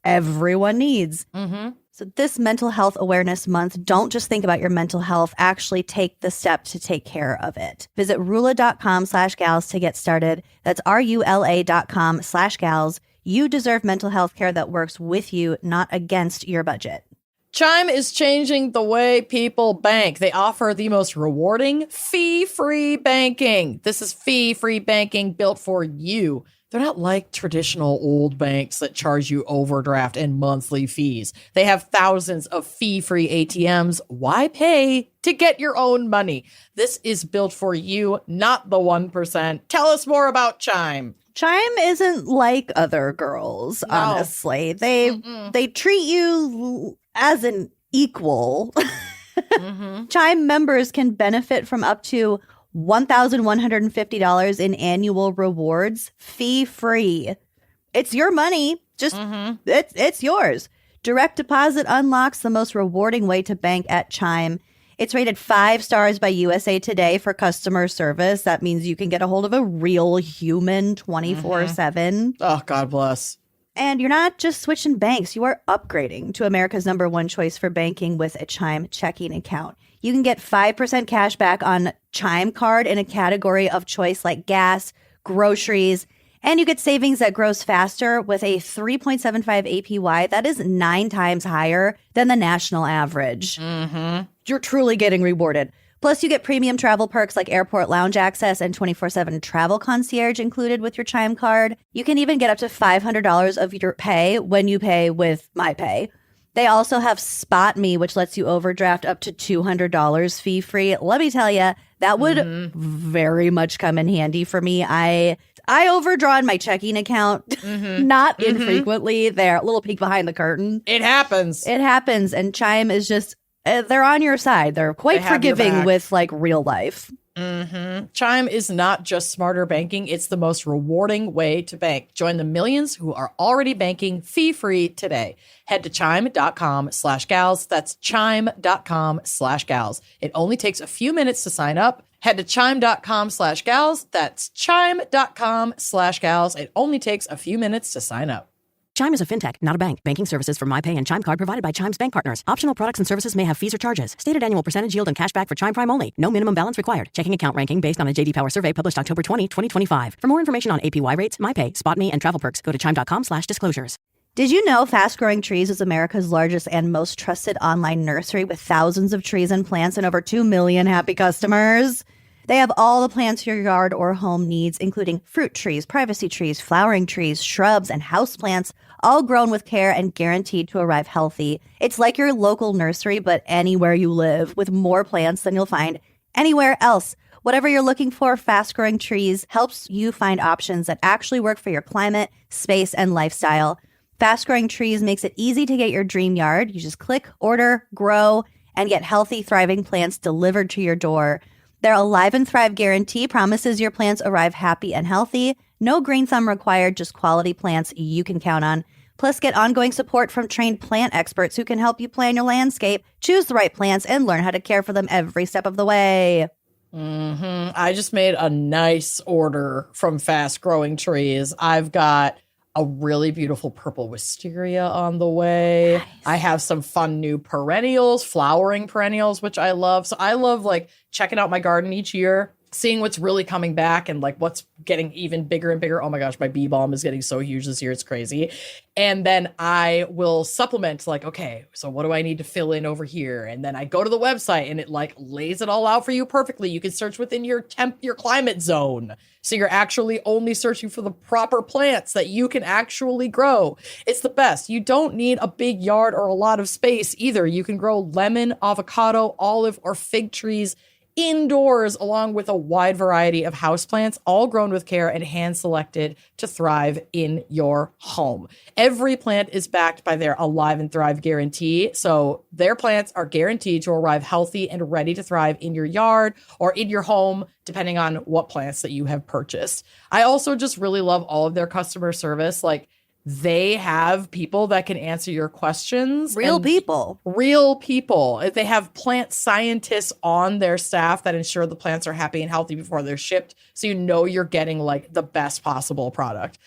everyone needs. So this Mental Health Awareness Month, don't just think about your mental health, actually take the step to take care of it. Visit rula.com/gals to get started. That's RULA.com/gals. You deserve mental health care that works with you, not against your budget. Chime is changing the way people bank. They offer the most rewarding fee-free banking. This is fee-free banking built for you. They're not like traditional old banks that charge you overdraft and monthly fees. They have thousands of fee-free ATMs. Why pay to get your own money? This is built for you, not the 1%. Tell us more about Chime. Chime isn't like other girls, honestly. They treat you as an equal. Chime members can benefit from up to $1,150 in annual rewards, fee-free. It's your money. Just it's yours. Direct deposit unlocks the most rewarding way to bank at Chime. It's rated 5 stars by USA Today for customer service. That means you can get a hold of a real human 24/7. Oh, God bless. And you're not just switching banks, you are upgrading to America's #1 choice for banking with a Chime checking account. You can get 5% cash back on Chime card in a category of choice like gas, groceries, and you get savings that grows faster with a 3.75 APY. That is 9 times higher than the national average. You're truly getting rewarded. Plus, you get premium travel perks like airport lounge access and 24/7 travel concierge included with your Chime card. You can even get up to $500 of your pay when you pay with MyPay. They also have Spot Me, which lets you overdraft up to $200 fee-free. Let me tell you, that would very much come in handy for me. I overdraw in my checking account, not infrequently. There, a little peek behind the curtain. It happens. It happens, and Chime is just, they're on your side. They're quite forgiving with like real life. Chime is not just smarter banking. It's the most rewarding way to bank. Join the millions who are already banking fee-free today. Head to chime.com/gals. That's chime.com/gals. It only takes a few minutes to sign up. Head to chime.com/gals. That's chime.com/gals. It only takes a few minutes to sign up. Chime is a fintech, not a bank. Banking services from MyPay and Chime Card provided by Chime's bank partners. Optional products and services may have fees or charges. Stated annual percentage yield and cashback for Chime Prime only. No minimum balance required. Checking account ranking based on a JD Power survey published October 20, 2025. For more information on APY rates, MyPay, SpotMe, and travel perks, go to chime.com/disclosures. Did you know Fast Growing Trees is America's largest and most trusted online nursery with thousands of trees and plants and over 2 million happy customers? They have all the plants your yard or home needs, including fruit trees, privacy trees, flowering trees, shrubs, and houseplants, all grown with care and guaranteed to arrive healthy. It's like your local nursery, but anywhere you live, with more plants than you'll find anywhere else. Whatever you're looking for, Fast Growing Trees helps you find options that actually work for your climate, space, and lifestyle. Fast Growing Trees makes it easy to get your dream yard. You just click, order, grow, and get healthy, thriving plants delivered to your door. Their Alive and Thrive guarantee promises your plants arrive happy and healthy. No green thumb required, just quality plants you can count on. Plus, get ongoing support from trained plant experts who can help you plan your landscape, choose the right plants, and learn how to care for them every step of the way. I just made a nice order from Fast Growing Trees. I've got a really beautiful purple wisteria on the way. Nice. I have some fun new perennials, flowering perennials, which I love. So I love like checking out my garden each year, seeing what's really coming back and like what's getting even bigger and bigger. Oh my gosh, my bee balm is getting so huge this year. It's crazy. And then I will supplement like, okay, so what do I need to fill in over here? And then I go to the website and it like lays it all out for you perfectly. You can search within your climate zone. So you're actually only searching for the proper plants that you can actually grow. It's the best. You don't need a big yard or a lot of space either. You can grow lemon, avocado, olive, or fig trees indoors, along with a wide variety of houseplants, all grown with care and hand-selected to thrive in your home. Every plant is backed by their Alive and Thrive guarantee, so their plants are guaranteed to arrive healthy and ready to thrive in your yard or in your home, depending on what plants that you have purchased. I also just really love all of their customer service. Like, they have people that can answer your questions. Real people. They have plant scientists on their staff that ensure the plants are happy and healthy before they're shipped. So you know you're getting like the best possible product.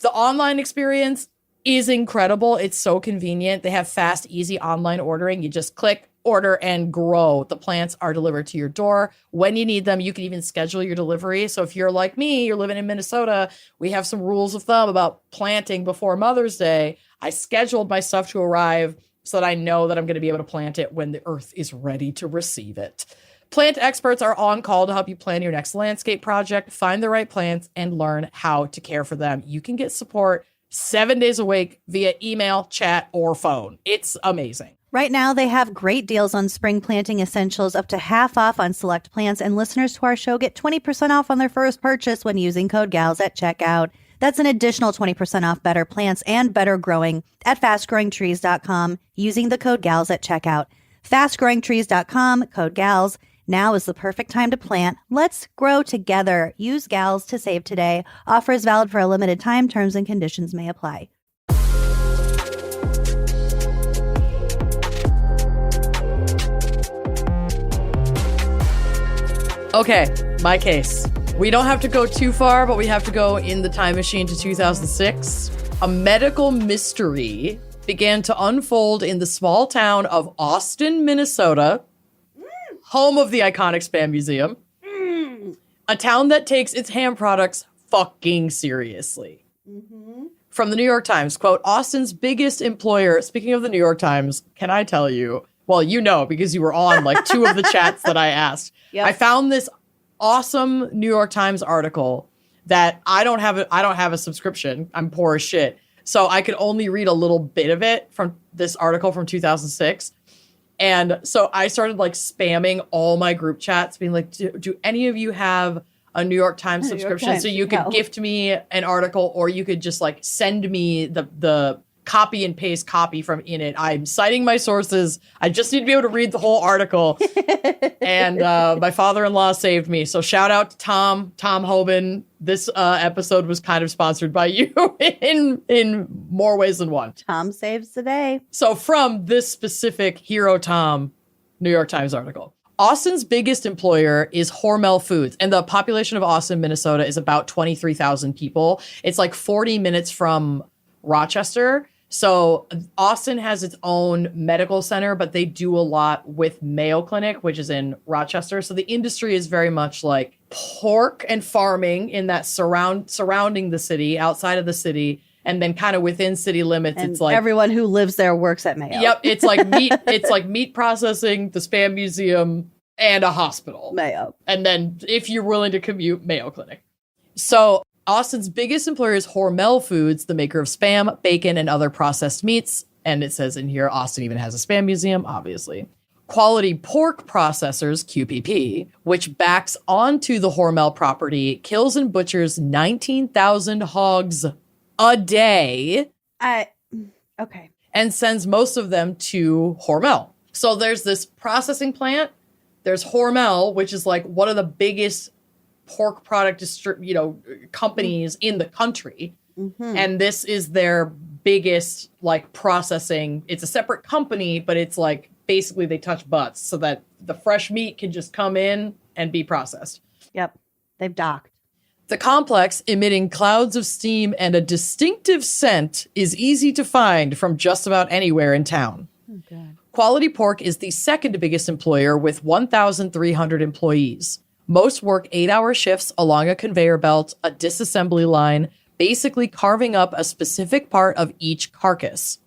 The online experience is incredible. It's so convenient. They have fast, easy online ordering. You just click, order, and grow. The plants are delivered to your door when you need them. You can even schedule your delivery. So if you're like me, you're living in Minnesota, we have some rules of thumb about planting before Mother's Day. I scheduled my stuff to arrive so that I know that I'm going to be able to plant it when the earth is ready to receive it. Plant experts are on call to help you plan your next landscape project, find the right plants, and learn how to care for them. You can get support 7 days a week via email, chat, or phone. It's amazing. Right now, they have great deals on spring planting essentials, up to half off on select plants, and listeners to our show get 20% off on their first purchase when using code GALS at checkout. That's an additional 20% off better plants and better growing at fastgrowingtrees.com using the code GALS at checkout. Fastgrowingtrees.com, code GALS. Now is the perfect time to plant. Let's grow together. Use GALS to save today. Offer is valid for a limited time. Terms and conditions may apply. Okay, my case. We don't have to go too far, but we have to go in the time machine to 2006. A medical mystery began to unfold in the small town of Austin, Minnesota, home of the iconic Spam Museum, a town that takes its ham products fucking seriously. From the New York Times, quote, Austin's biggest employer, speaking of the New York Times, can I tell you, well, you know, because you were on like two of the chats that I asked. Yep. I found this awesome New York Times article that I don't have a subscription. I'm poor as shit. So I could only read a little bit of it from this article from 2006. And so I started like spamming all my group chats, being like, do any of you have a New York Times subscription? So you could gift me an article, or you could just like send me the copy and paste copy from in it. I'm citing my sources. I just need to be able to read the whole article. And my father-in-law saved me. So shout out to Tom Hoban. This episode was kind of sponsored by you in more ways than one. Tom saves the day. So from this specific Hero Tom New York Times article, Austin's biggest employer is Hormel Foods, and the population of Austin, Minnesota is about 23,000 people. It's like 40 minutes from Rochester. So Austin has its own medical center, but they do a lot with Mayo Clinic, which is in Rochester. So the industry is very much like pork and farming in that surrounding the city, outside of the city, and then kind of within city limits. And it's like everyone who lives there works at Mayo. Yep, it's like meat. It's like meat processing, the Spam Museum, and a hospital. Mayo, and then if you're willing to commute, Mayo Clinic. So Austin's biggest employer is Hormel Foods, the maker of Spam, bacon, and other processed meats. And it says in here, Austin even has a Spam Museum, obviously. Quality Pork Processors, QPP, which backs onto the Hormel property, kills and butchers 19,000 hogs a day. Okay. And sends most of them to Hormel. So there's this processing plant. There's Hormel, which is like one of the biggest pork product companies in the country. Mm-hmm. And this is their biggest like processing. It's a separate company, but it's like basically they touch butts so that the fresh meat can just come in and be processed. Yep. They've docked. The complex, emitting clouds of steam and a distinctive scent, is easy to find from just about anywhere in town. Oh, God. Quality Pork is the second biggest employer with 1,300 employees. Most work 8-hour shifts along a conveyor belt, a disassembly line, basically carving up a specific part of each carcass.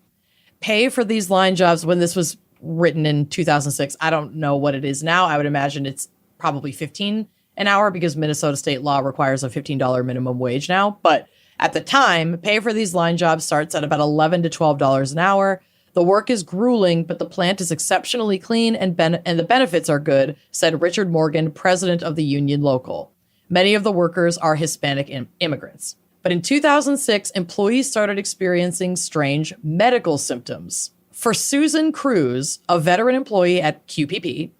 Pay for these line jobs, when this was written in 2006, I don't know what it is now. I would imagine it's probably $15 an hour because Minnesota state law requires a $15 minimum wage now. But at the time, pay for these line jobs starts at about $11 to $12 an hour. The work is grueling, but the plant is exceptionally clean and the benefits are good, said Richard Morgan, president of the union local. Many of the workers are Hispanic immigrants. But in 2006, employees started experiencing strange medical symptoms. For Susan Cruz, a veteran employee at QPP,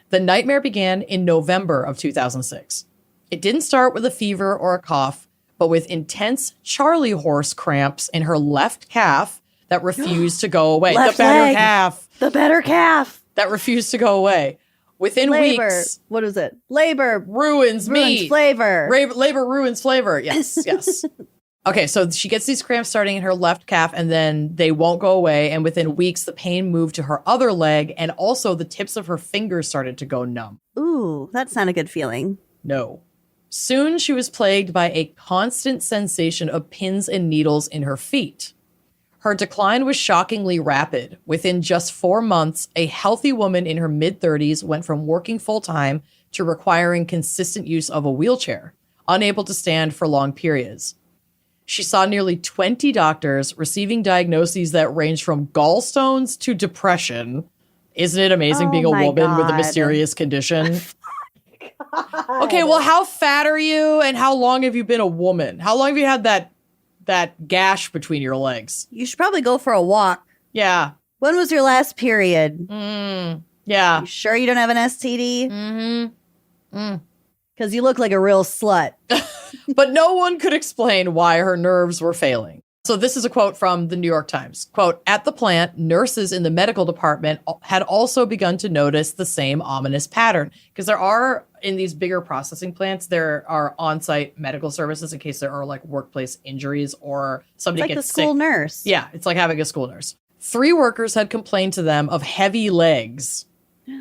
the nightmare began in November of 2006. It didn't start with a fever or a cough, but with intense Charlie horse cramps in her left calf that refused to go away. Left the better leg. calf. The better calf. That refused to go away. Within Labor. weeks. What is it? Labor. Ruins meat. Flavor. Labor ruins flavor. Yes, yes. Okay, so she gets these cramps starting in her left calf, and then they won't go away. And within weeks, the pain moved to her other leg, and also the tips of her fingers started to go numb. Ooh, that's not a good feeling. No. Soon, she was plagued by a constant sensation of pins and needles in her feet. Her decline was shockingly rapid. Within just 4 months, a healthy woman in her mid-30s went from working full-time to requiring consistent use of a wheelchair, unable to stand for long periods. She saw nearly 20 doctors, receiving diagnoses that ranged from gallstones to depression. Isn't it amazing being a woman with a mysterious condition? Okay, well, how fat are you and how long have you been a woman? How long have you had that gash between your legs? You should probably go for a walk. Yeah. When was your last period? Yeah. You sure you don't have an STD? Mm-hmm. Because you look like a real slut. But no one could explain why her nerves were failing. So this is a quote from the New York Times. Quote, at the plant, nurses in the medical department had also begun to notice the same ominous pattern. Because there are, in these bigger processing plants, there are on-site medical services in case there are like workplace injuries or somebody gets sick. It's like the school nurse. Yeah, it's like having a school nurse. 3 workers had complained to them of heavy legs.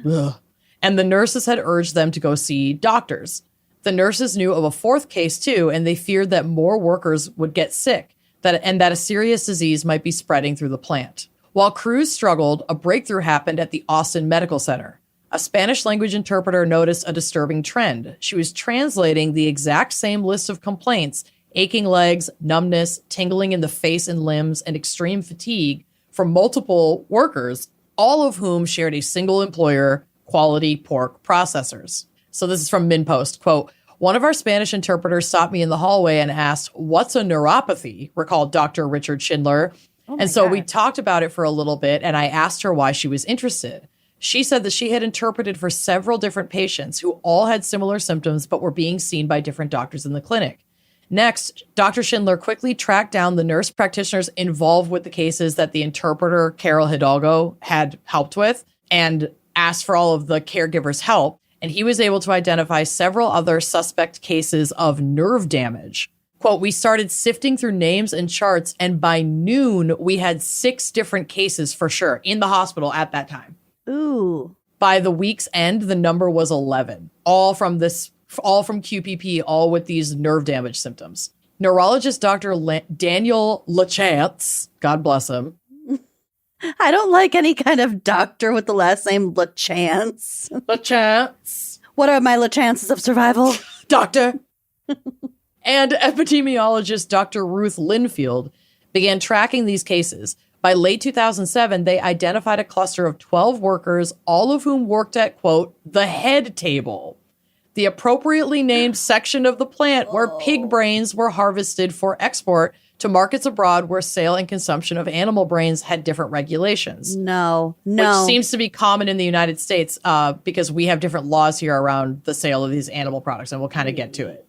Ugh. And the nurses had urged them to go see doctors. The nurses knew of a 4th case too, and they feared that more workers would get sick, and that a serious disease might be spreading through the plant. While Cruz struggled, a breakthrough happened at the Austin Medical Center. A Spanish language interpreter noticed a disturbing trend. She was translating the exact same list of complaints, aching legs, numbness, tingling in the face and limbs, and extreme fatigue from multiple workers, all of whom shared a single employer, Quality Pork Processors. So this is from MinPost. Quote, one of our Spanish interpreters stopped me in the hallway and asked, what's a neuropathy? Recalled Dr. Richard Schindler. And so we talked about it for a little bit, and I asked her why she was interested. She said that she had interpreted for several different patients who all had similar symptoms but were being seen by different doctors in the clinic. Next, Dr. Schindler quickly tracked down the nurse practitioners involved with the cases that the interpreter, Carol Hidalgo, had helped with and asked for all of the caregivers' help. And he was able to identify several other suspect cases of nerve damage. Quote, we started sifting through names and charts, and by noon, we had 6 different cases for sure in the hospital at that time. Ooh. By the week's end, the number was 11, all from QPP, all with these nerve damage symptoms. Neurologist Dr. Daniel LaChance, God bless him. I don't like any kind of doctor with the last name LaChance. LaChance. What are my chances of survival? Doctor. And epidemiologist Dr. Ruth Linfield began tracking these cases. By late 2007, they identified a cluster of 12 workers, all of whom worked at, quote, the head table, the appropriately named section of the plant where pig brains were harvested for export to markets abroad where sale and consumption of animal brains had different regulations. No. Which seems to be common in the United States because we have different laws here around the sale of these animal products, and we'll kind of get to it.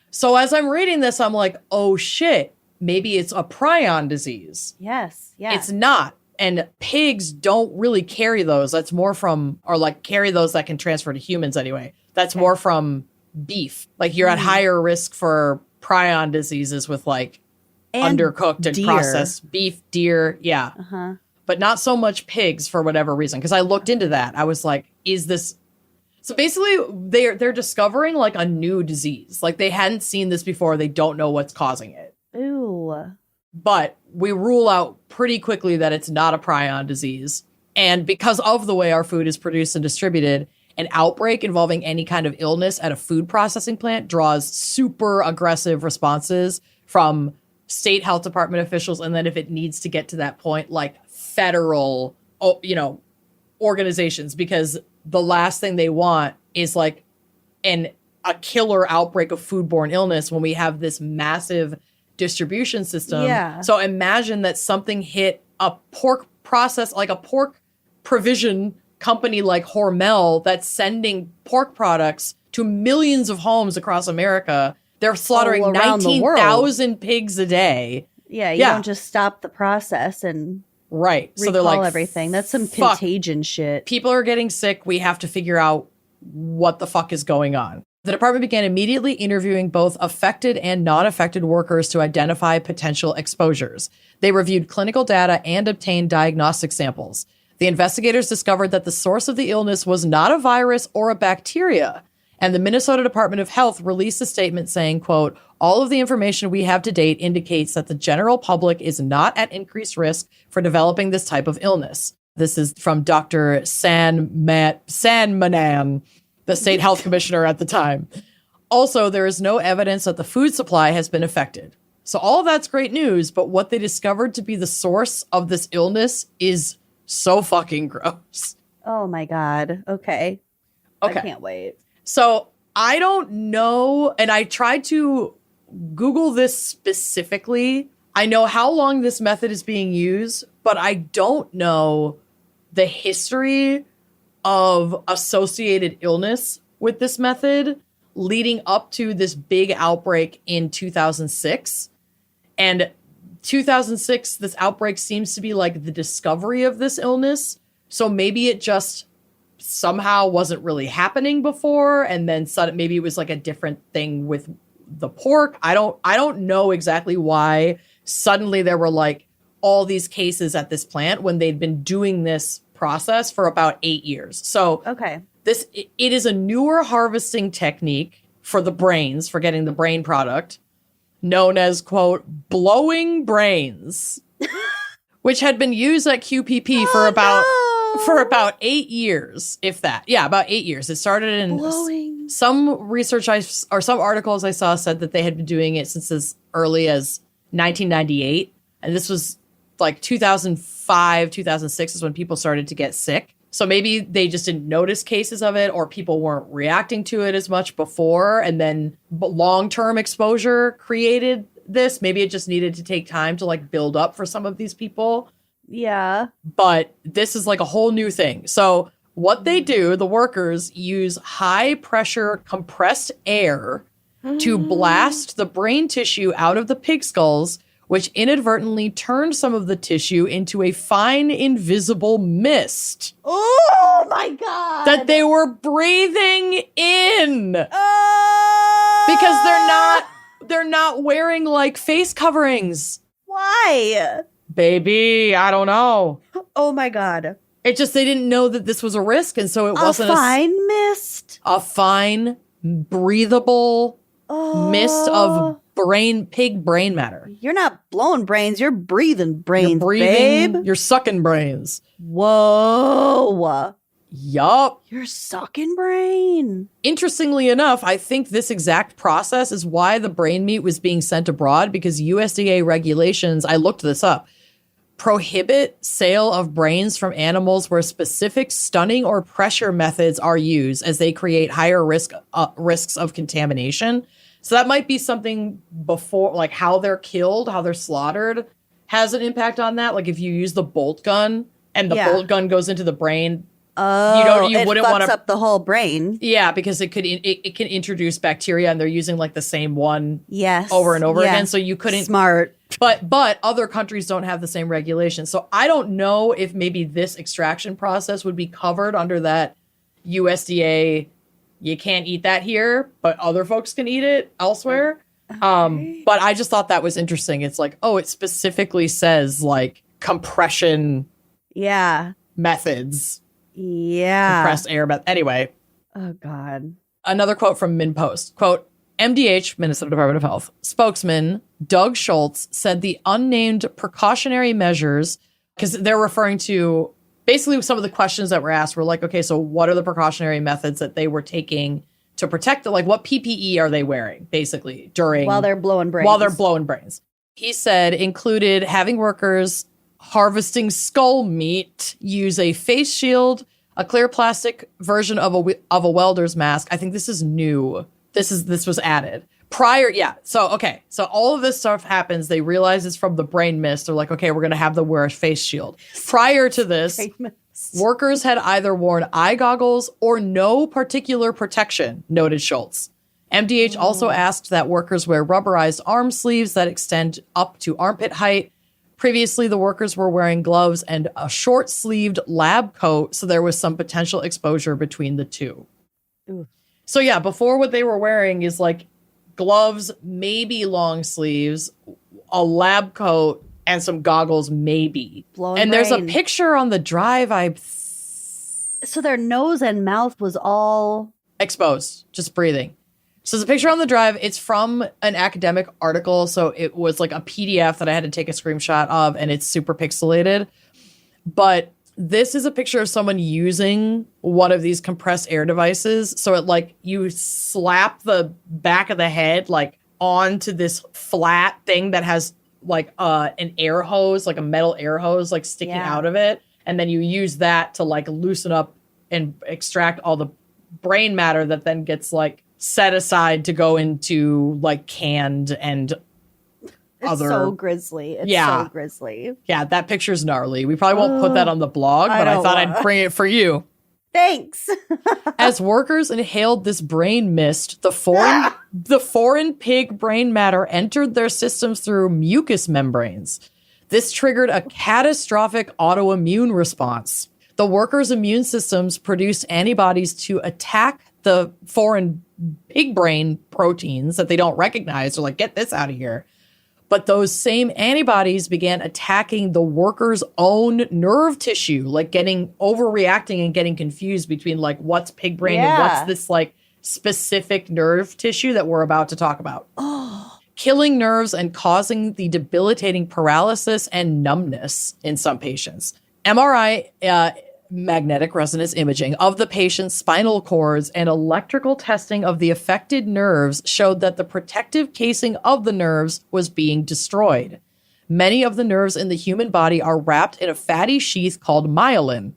So as I'm reading this, I'm like, oh shit, maybe it's a prion disease. Yes. Yeah. It's not. And pigs don't really carry those. That's more from, or like carry those that can transfer to humans anyway. That's more from beef. Like you're at higher risk for prion diseases with like And undercooked and deer. processed beef, deer. Yeah. Uh-huh. But not so much pigs for whatever reason. Because I looked into that. I was like, is this... So basically, they're discovering like a new disease. Like they hadn't seen this before. They don't know what's causing it. Ooh. But we rule out pretty quickly that it's not a prion disease. And because of the way our food is produced and distributed, an outbreak involving any kind of illness at a food processing plant draws super aggressive responses from state health department officials. And then if it needs to get to that point, like federal, organizations, because the last thing they want is like a killer outbreak of foodborne illness when we have this massive distribution system. Yeah. So imagine that something hit a pork process, like a pork provision company like Hormel that's sending pork products to millions of homes across America. They're slaughtering All around the world. 19,000 pigs a day. Yeah, you don't just stop the process and Right. So they're recall like, everything. That's some fuck. contagion shit. People are getting sick. We have to figure out what the fuck is going on. The department began immediately interviewing both affected and non-affected workers to identify potential exposures. They reviewed clinical data and obtained diagnostic samples. The investigators discovered that the source of the illness was not a virus or a bacteria. And the Minnesota Department of Health released a statement saying, quote, all of the information we have to date indicates that the general public is not at increased risk for developing this type of illness. This is from Dr. Sanmanan, the state health commissioner at the time. Also, there is no evidence that the food supply has been affected. So all of that's great news, but what they discovered to be the source of this illness is so fucking gross. Oh my God. Okay. I can't wait. So I don't know, and I tried to Google this specifically. I know how long this method is being used, but I don't know the history of associated illness with this method leading up to this big outbreak in 2006. And 2006, this outbreak seems to be like the discovery of this illness. So maybe it just somehow wasn't really happening before, and then maybe it was like a different thing with the pork. I don't know exactly why suddenly there were like all these cases at this plant when they'd been doing this process for about 8 years. So Okay. it is a newer harvesting technique for the brains, for getting the brain product, known as, quote, blowing brains, which had been used at QPP for about 8 years, if that. Yeah, about 8 years. It started in Blowing. some research some articles I saw said that they had been doing it since as early as 1998. And this was like 2005, 2006 is when people started to get sick. So maybe they just didn't notice cases of it, or people weren't reacting to it as much before. And then long-term exposure created this. Maybe it just needed to take time to like build up for some of these people. Yeah. But this is like a whole new thing. So what they do, the workers use high pressure compressed air to blast the brain tissue out of the pig skulls, which inadvertently turned some of the tissue into a fine, invisible mist Oh my God. that they were breathing in Oh! because they're not wearing like face coverings. Why? Baby, I don't know. Oh my God. It just, they didn't know that this was a risk, and so it wasn't a fine mist. a fine, breathable mist of pig brain matter. You're not blowing brains. You're breathing brains, You're breathing, babe. you're sucking brains. Whoa. Yup. You're sucking brain. Interestingly enough, I think this exact process is why the brain meat was being sent abroad, because USDA regulations, I looked this up, prohibit sale of brains from animals where specific stunning or pressure methods are used, as they create higher risks of contamination. So that might be something before, like how they're killed, how they're slaughtered, has an impact on that. Like if you use the bolt gun and the bolt gun goes into the brain, it wouldn't fucks want to up the whole brain. Yeah, because it can introduce bacteria, and they're using like the same one Yes. over and over again. So you couldn't. Smart. But other countries don't have the same regulations. So I don't know if maybe this extraction process would be covered under that USDA. You can't eat that here, but other folks can eat it elsewhere. Okay. But I just thought that was interesting. It's like, it specifically says like compression methods. Yeah. Compressed air. But anyway. Oh, God. Another quote from MinnPost. Quote, MDH, Minnesota Department of Health, spokesman Doug Schultz said the unnamed precautionary measures, because they're referring to basically some of the questions that were asked were like, okay, so what are the precautionary methods that they were taking to protect like what PPE are they wearing basically while they're blowing brains? He said included having workers harvesting skull meat use a face shield, a clear plastic version of a welder's mask. I think this is new. This was added prior. Yeah. So all of this stuff happens. They realize it's from the brain mist. They're like, okay, we're going to have them wear a face shield. Prior to this, workers had either worn eye goggles or no particular protection, noted Schultz. MDH also asked that workers wear rubberized arm sleeves that extend up to armpit height. Previously, the workers were wearing gloves and a short-sleeved lab coat, so there was some potential exposure between the two. Ooh. So yeah, before what they were wearing is like gloves, maybe long sleeves, a lab coat, and some goggles, maybe. There's a picture on the drive. So their nose and mouth was all exposed, just breathing. So there's a picture on the drive. It's from an academic article. So it was like a PDF that I had to take a screenshot of, and it's super pixelated. But this is a picture of someone using one of these compressed air devices. So it like you slap the back of the head like onto this flat thing that has like an air hose, like a metal air hose, like sticking out of it. And then you use that to like loosen up and extract all the brain matter that then gets like set aside to go into like canned and other. It's so grisly. It's so grisly. Yeah, that picture's gnarly. We probably won't put that on the blog, but I thought I'd bring it for you. Thanks. As workers inhaled this brain mist, the foreign pig brain matter entered their systems through mucous membranes. This triggered a catastrophic autoimmune response. The workers' immune systems produced antibodies to attack the foreign pig brain proteins that they don't recognize. They're like, get this out of here. But those same antibodies began attacking the worker's own nerve tissue, like getting overreacting and getting confused between like what's pig brain and what's this like specific nerve tissue that we're about to talk about. Killing nerves and causing the debilitating paralysis and numbness in some patients. MRI, magnetic resonance imaging of the patient's spinal cords and electrical testing of the affected nerves showed that the protective casing of the nerves was being destroyed. Many of the nerves in the human body are wrapped in a fatty sheath called myelin.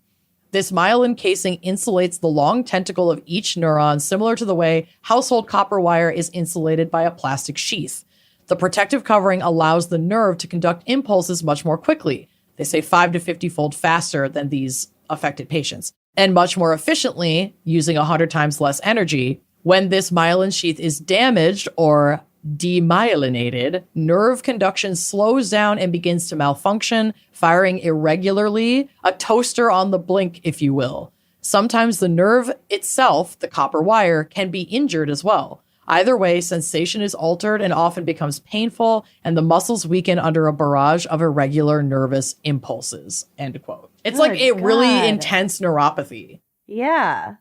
This myelin casing insulates the long tentacle of each neuron, similar to the way household copper wire is insulated by a plastic sheath. The protective covering allows the nerve to conduct impulses much more quickly. They say 5 to 50-fold faster than these affected patients, and much more efficiently, using 100 times less energy. When this myelin sheath is damaged or demyelinated, nerve conduction slows down and begins to malfunction, firing irregularly, a toaster on the blink, if you will. Sometimes the nerve itself, the copper wire, can be injured as well. Either way, sensation is altered and often becomes painful, and the muscles weaken under a barrage of irregular nervous impulses. End quote. It's like a really intense neuropathy. Yeah.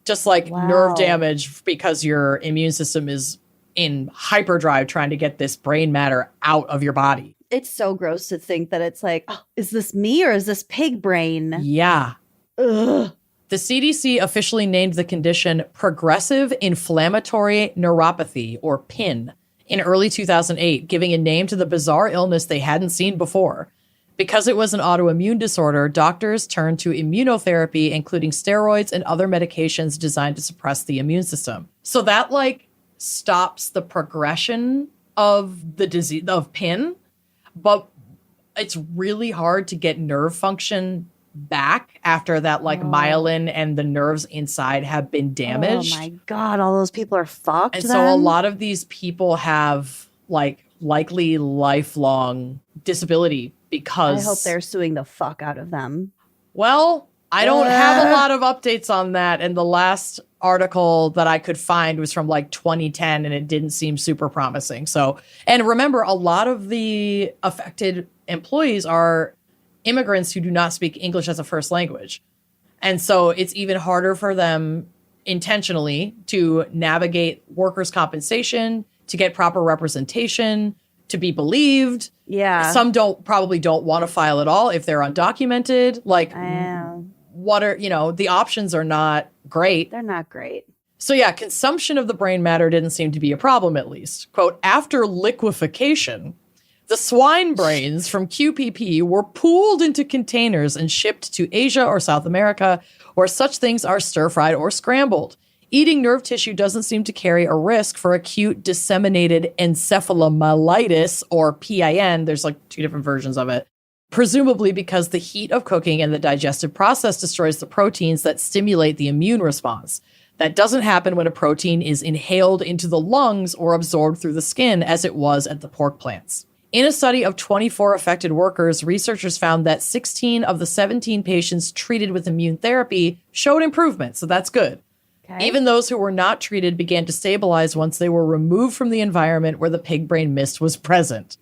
Just like nerve damage because your immune system is in hyperdrive trying to get this brain matter out of your body. It's so gross to think that it's like, is this me or is this pig brain? Yeah. Ugh. The CDC officially named the condition Progressive Inflammatory Neuropathy, or PIN, in early 2008, giving a name to the bizarre illness they hadn't seen before. Because it was an autoimmune disorder, doctors turned to immunotherapy, including steroids and other medications designed to suppress the immune system. So that like stops the progression of the disease of PIN, but it's really hard to get nerve function back after that like myelin and the nerves inside have been damaged. Oh my God, all those people are fucked. And so a lot of these people have like likely lifelong disability because I hope they're suing the fuck out of them. Well, I don't have a lot of updates on that. And the last article that I could find was from like 2010 and it didn't seem super promising. So, and remember, a lot of the affected employees are immigrants who do not speak English as a first language. And so it's even harder for them intentionally to navigate workers' compensation, to get proper representation, to be believed. Yeah. Some probably don't want to file at all if they're undocumented. Like, what are, the options are not great. They're not great. So yeah, consumption of the brain matter didn't seem to be a problem, at least. Quote, after liquefaction, the swine brains from QPP were pooled into containers and shipped to Asia or South America, where such things are stir-fried or scrambled. Eating nerve tissue doesn't seem to carry a risk for acute disseminated encephalomyelitis, or PIN. There's like 2 different versions of it. Presumably because the heat of cooking and the digestive process destroys the proteins that stimulate the immune response. That doesn't happen when a protein is inhaled into the lungs or absorbed through the skin, as it was at the pork plants. In a study of 24 affected workers, researchers found that 16 of the 17 patients treated with immune therapy showed improvement, so that's good. Okay. Even those who were not treated began to stabilize once they were removed from the environment where the pig brain mist was present.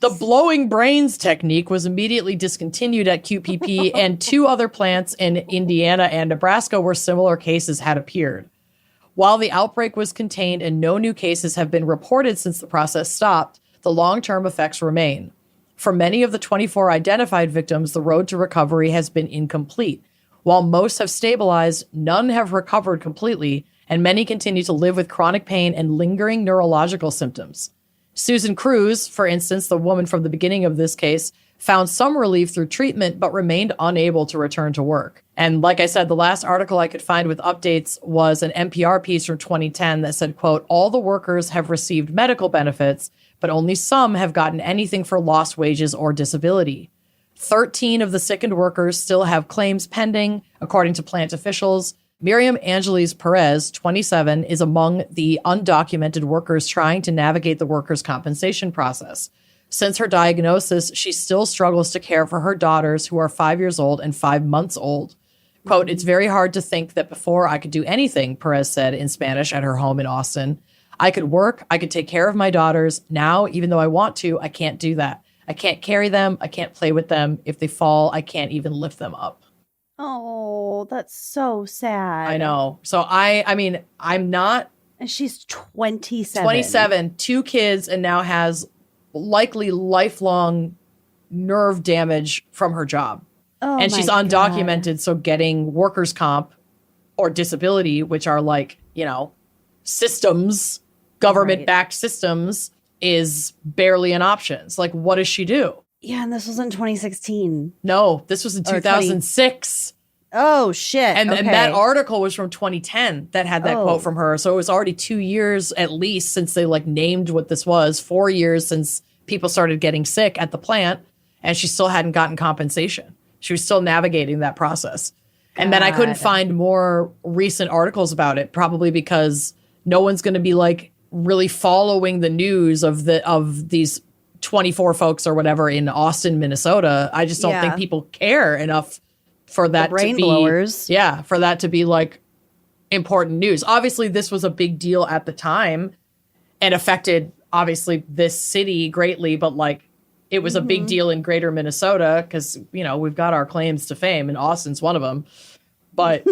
The blowing brains technique was immediately discontinued at QPP and 2 other plants in Indiana and Nebraska where similar cases had appeared. While the outbreak was contained and no new cases have been reported since the process stopped, the long-term effects remain. For many of the 24 identified victims, the road to recovery has been incomplete. While most have stabilized, none have recovered completely, and many continue to live with chronic pain and lingering neurological symptoms. Susan Cruz, for instance, the woman from the beginning of this case, found some relief through treatment, but remained unable to return to work. And like I said, the last article I could find with updates was an NPR piece from 2010 that said, quote, all the workers have received medical benefits, but only some have gotten anything for lost wages or disability. 13 of the sickened workers still have claims pending, according to plant officials. Miriam Angeles Perez, 27, is among the undocumented workers trying to navigate the workers' compensation process. Since her diagnosis, she still struggles to care for her daughters, who are 5 years old and 5 months old. Quote, it's very hard to think that before I could do anything, Perez said in Spanish at her home in Austin. I could work, I could take care of my daughters. Now, even though I want to, I can't do that. I can't carry them, I can't play with them. If they fall, I can't even lift them up. Oh, that's so sad. I know. So I mean, I'm not. And she's 27. 27, 2 kids, and now has likely lifelong nerve damage from her job. Oh, and she's undocumented, so getting workers' comp or disability, which are like, systems, government-backed systems, is barely an option. So, like, what does she do? Yeah, and this was in 2016. No, this was in 2006. Oh, shit. And that article was from 2010 that had that quote from her. So it was already 2 years at least since they named what this was, 4 years since people started getting sick at the plant, and she still hadn't gotten compensation. She was still navigating that process. And then I couldn't find more recent articles about it, probably because no one's going to be really following the news of these 24 folks or whatever in Austin, Minnesota. I just don't think people care enough for that brain to be blowers. Yeah, for that to be important news. Obviously, this was a big deal at the time and affected obviously this city greatly, but it was a big deal in greater Minnesota because, we've got our claims to fame and Austin's one of them. But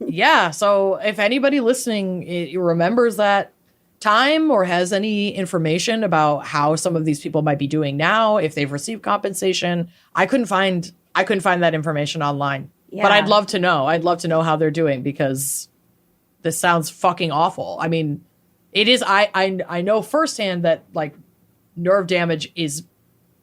yeah, so if anybody listening remembers that time or has any information about how some of these people might be doing now, if they've received compensation, I couldn't find that information online. Yeah. But I'd love to know. I'd love to know how they're doing because this sounds fucking awful. I mean, it is. I know firsthand that nerve damage is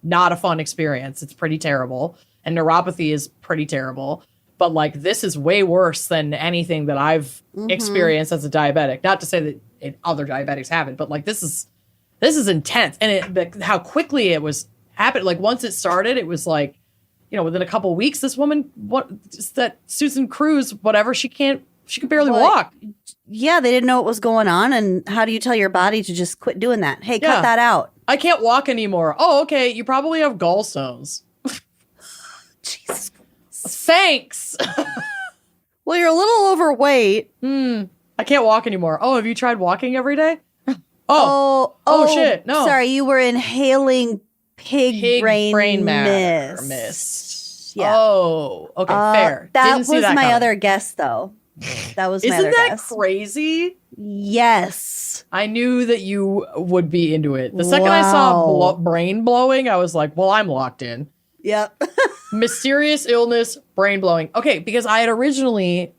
not a fun experience. It's pretty terrible. And neuropathy is pretty terrible. But like, this is way worse than anything that I've experienced as a diabetic. Not to say that other diabetics haven't, but like, this is intense. And how quickly it was happening. Like, once it started, it was like, you know, within a couple of weeks, this woman, that Susan Cruz, whatever, she could barely walk. Yeah, they didn't know what was going on. And how do you tell your body to just quit doing that? Hey, cut that out. I can't walk anymore. Oh, okay. You probably have gallstones. Jesus. Thanks. Well, you're a little overweight. I can't walk anymore. Oh, have you tried walking every day? Oh, shit. No. Sorry, you were inhaling pig brain matter mist. mist. Yeah. Oh, okay, fair. That Didn't was see that my coming. other guess, though. That was my Isn't other that guess. crazy? Yes. I knew that you would be into it. The second I saw brain blowing, I was like, well, I'm locked in. Yep. Mysterious illness, brain blowing. Okay, because I had originally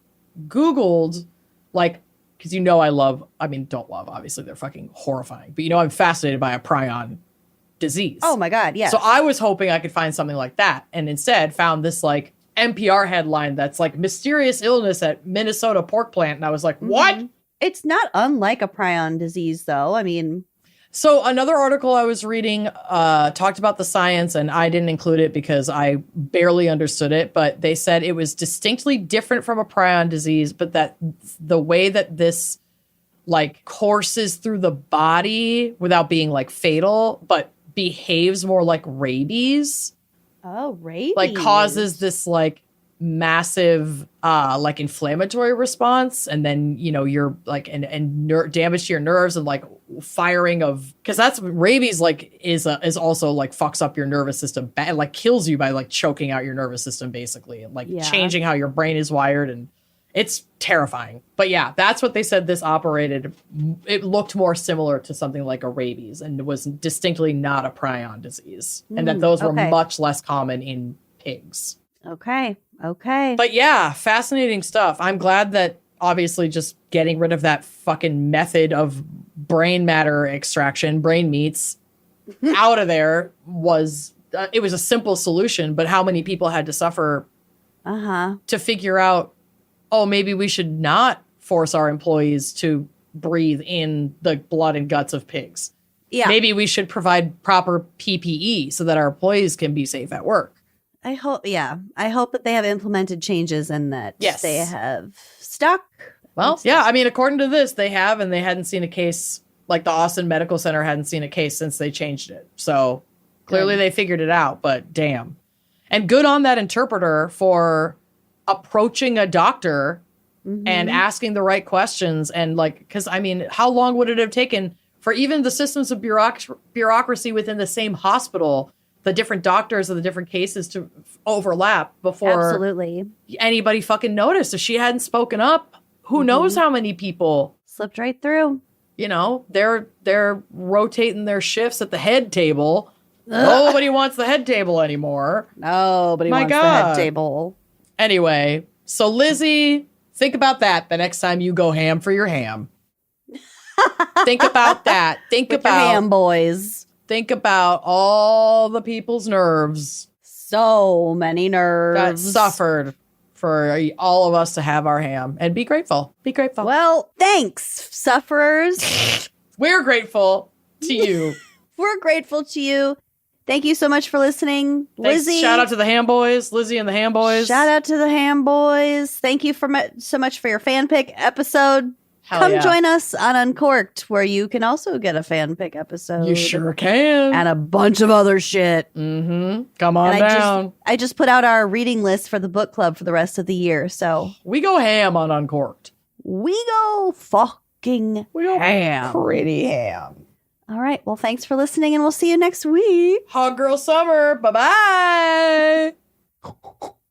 Googled, like, because don't love, obviously they're fucking horrifying, but I'm fascinated by a prion disease. Oh my God, yes. So I was hoping I could find something like that, and instead found this like NPR headline that's like mysterious illness at Minnesota pork plant, and I was like, what? It's not unlike a prion disease, though. I mean, so another article I was reading talked about the science, and I didn't include it because I barely understood it, but they said it was distinctly different from a prion disease, but that the way that this like courses through the body without being like fatal, but behaves more like rabies. Oh, rabies. Like causes this like massive like inflammatory response, and then you're like and damage to your nerves and like firing of, because that's rabies like is also like fucks up your nervous system, like kills you by like choking out your nervous system basically, and like changing how your brain is wired, and it's terrifying. But yeah, that's what they said this operated. It looked more similar to something like a rabies and was distinctly not a prion disease, and that those were much less common in pigs. Okay. But yeah, fascinating stuff. I'm glad that obviously just getting rid of that fucking method of brain matter extraction, brain meats, out of there was, it was a simple solution, but how many people had to suffer to figure out, oh, maybe we should not force our employees to breathe in the blood and guts of pigs. Yeah. Maybe we should provide proper PPE so that our employees can be safe at work. I hope that they have implemented changes and that they have stuck. Well, yeah, I mean, according to this, they have, and they hadn't seen a case, like the Austin Medical Center hadn't seen a case since they changed it. So clearly they figured it out, but damn. And good on that interpreter for approaching a doctor and asking the right questions. And like, because I mean, how long would it have taken for even the systems of bureaucracy within the same hospital, the different doctors of the different cases to overlap before anybody fucking noticed? If she hadn't spoken up, who knows how many people slipped right through. They're rotating their shifts at the head table. Nobody wants the head table anymore. Nobody wants the head table. Anyway, so Lizzie, think about that the next time you go ham for your ham. Think about that. Think With about your ham boys. Think about all the people's nerves. So many nerves that suffered for all of us to have our ham, and be grateful. Be grateful. Well, thanks, sufferers. We're grateful to you. We're grateful to you. Thank you so much for listening. Thanks. Lizzie. Shout out to the Ham Boys, Lizzie and the Ham Boys. Shout out to the Ham Boys. Thank you so much for your fan pick episode. Come join us on Uncorked, where you can also get a fan pick episode. You sure can. And a bunch of other shit. Come on down. I just put out our reading list for the book club for the rest of the year. So we go ham on Uncorked. We go fucking ham. Pretty ham. All right. Well, thanks for listening, and we'll see you next week. Hot Girl Summer. Bye-bye.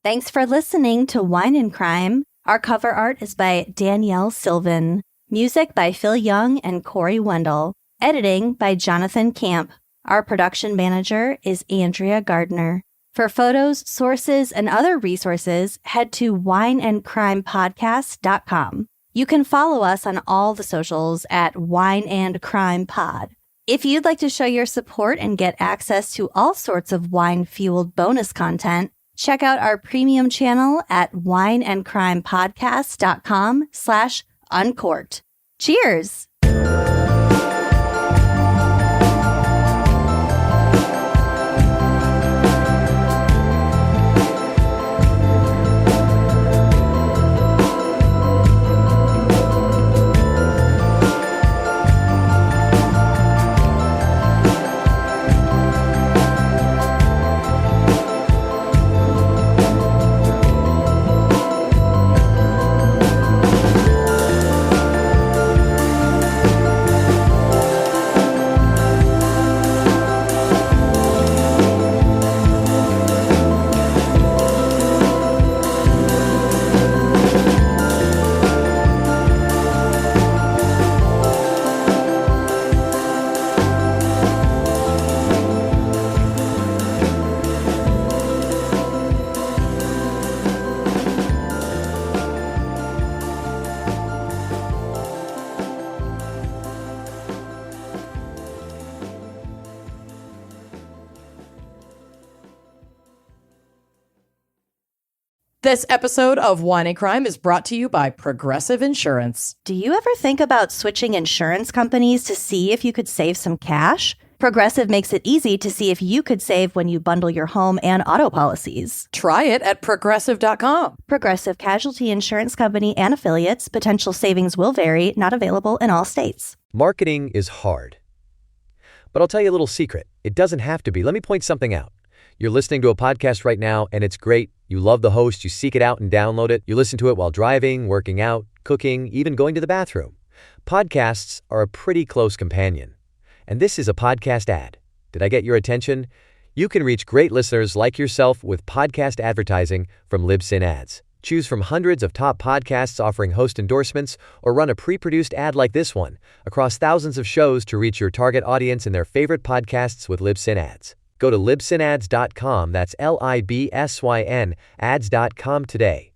Thanks for listening to Wine and Crime. Our cover art is by Danielle Sylvan. Music by Phil Young and Corey Wendell. Editing by Jonathan Camp. Our production manager is Andrea Gardner. For photos, sources, and other resources, head to wineandcrimepodcast.com. You can follow us on all the socials at Wine and Crime Pod. If you'd like to show your support and get access to all sorts of wine-fueled bonus content, check out our premium channel at wineandcrimepodcast.com/uncorked. Cheers! This episode of Wine and Crime is brought to you by Progressive Insurance. Do you ever think about switching insurance companies to see if you could save some cash? Progressive makes it easy to see if you could save when you bundle your home and auto policies. Try it at progressive.com. Progressive Casualty Insurance Company and affiliates. Potential savings will vary, not available in all states. Marketing is hard. But I'll tell you a little secret. It doesn't have to be. Let me point something out. You're listening to a podcast right now, and it's great. You love the host. You seek it out and download it. You listen to it while driving, working out, cooking, even going to the bathroom. Podcasts are a pretty close companion. And this is a podcast ad. Did I get your attention? You can reach great listeners like yourself with podcast advertising from Libsyn Ads. Choose from hundreds of top podcasts offering host endorsements, or run a pre-produced ad like this one across thousands of shows to reach your target audience and their favorite podcasts with Libsyn Ads. Go to libsynads.com, that's LIBSYN, ads.com today.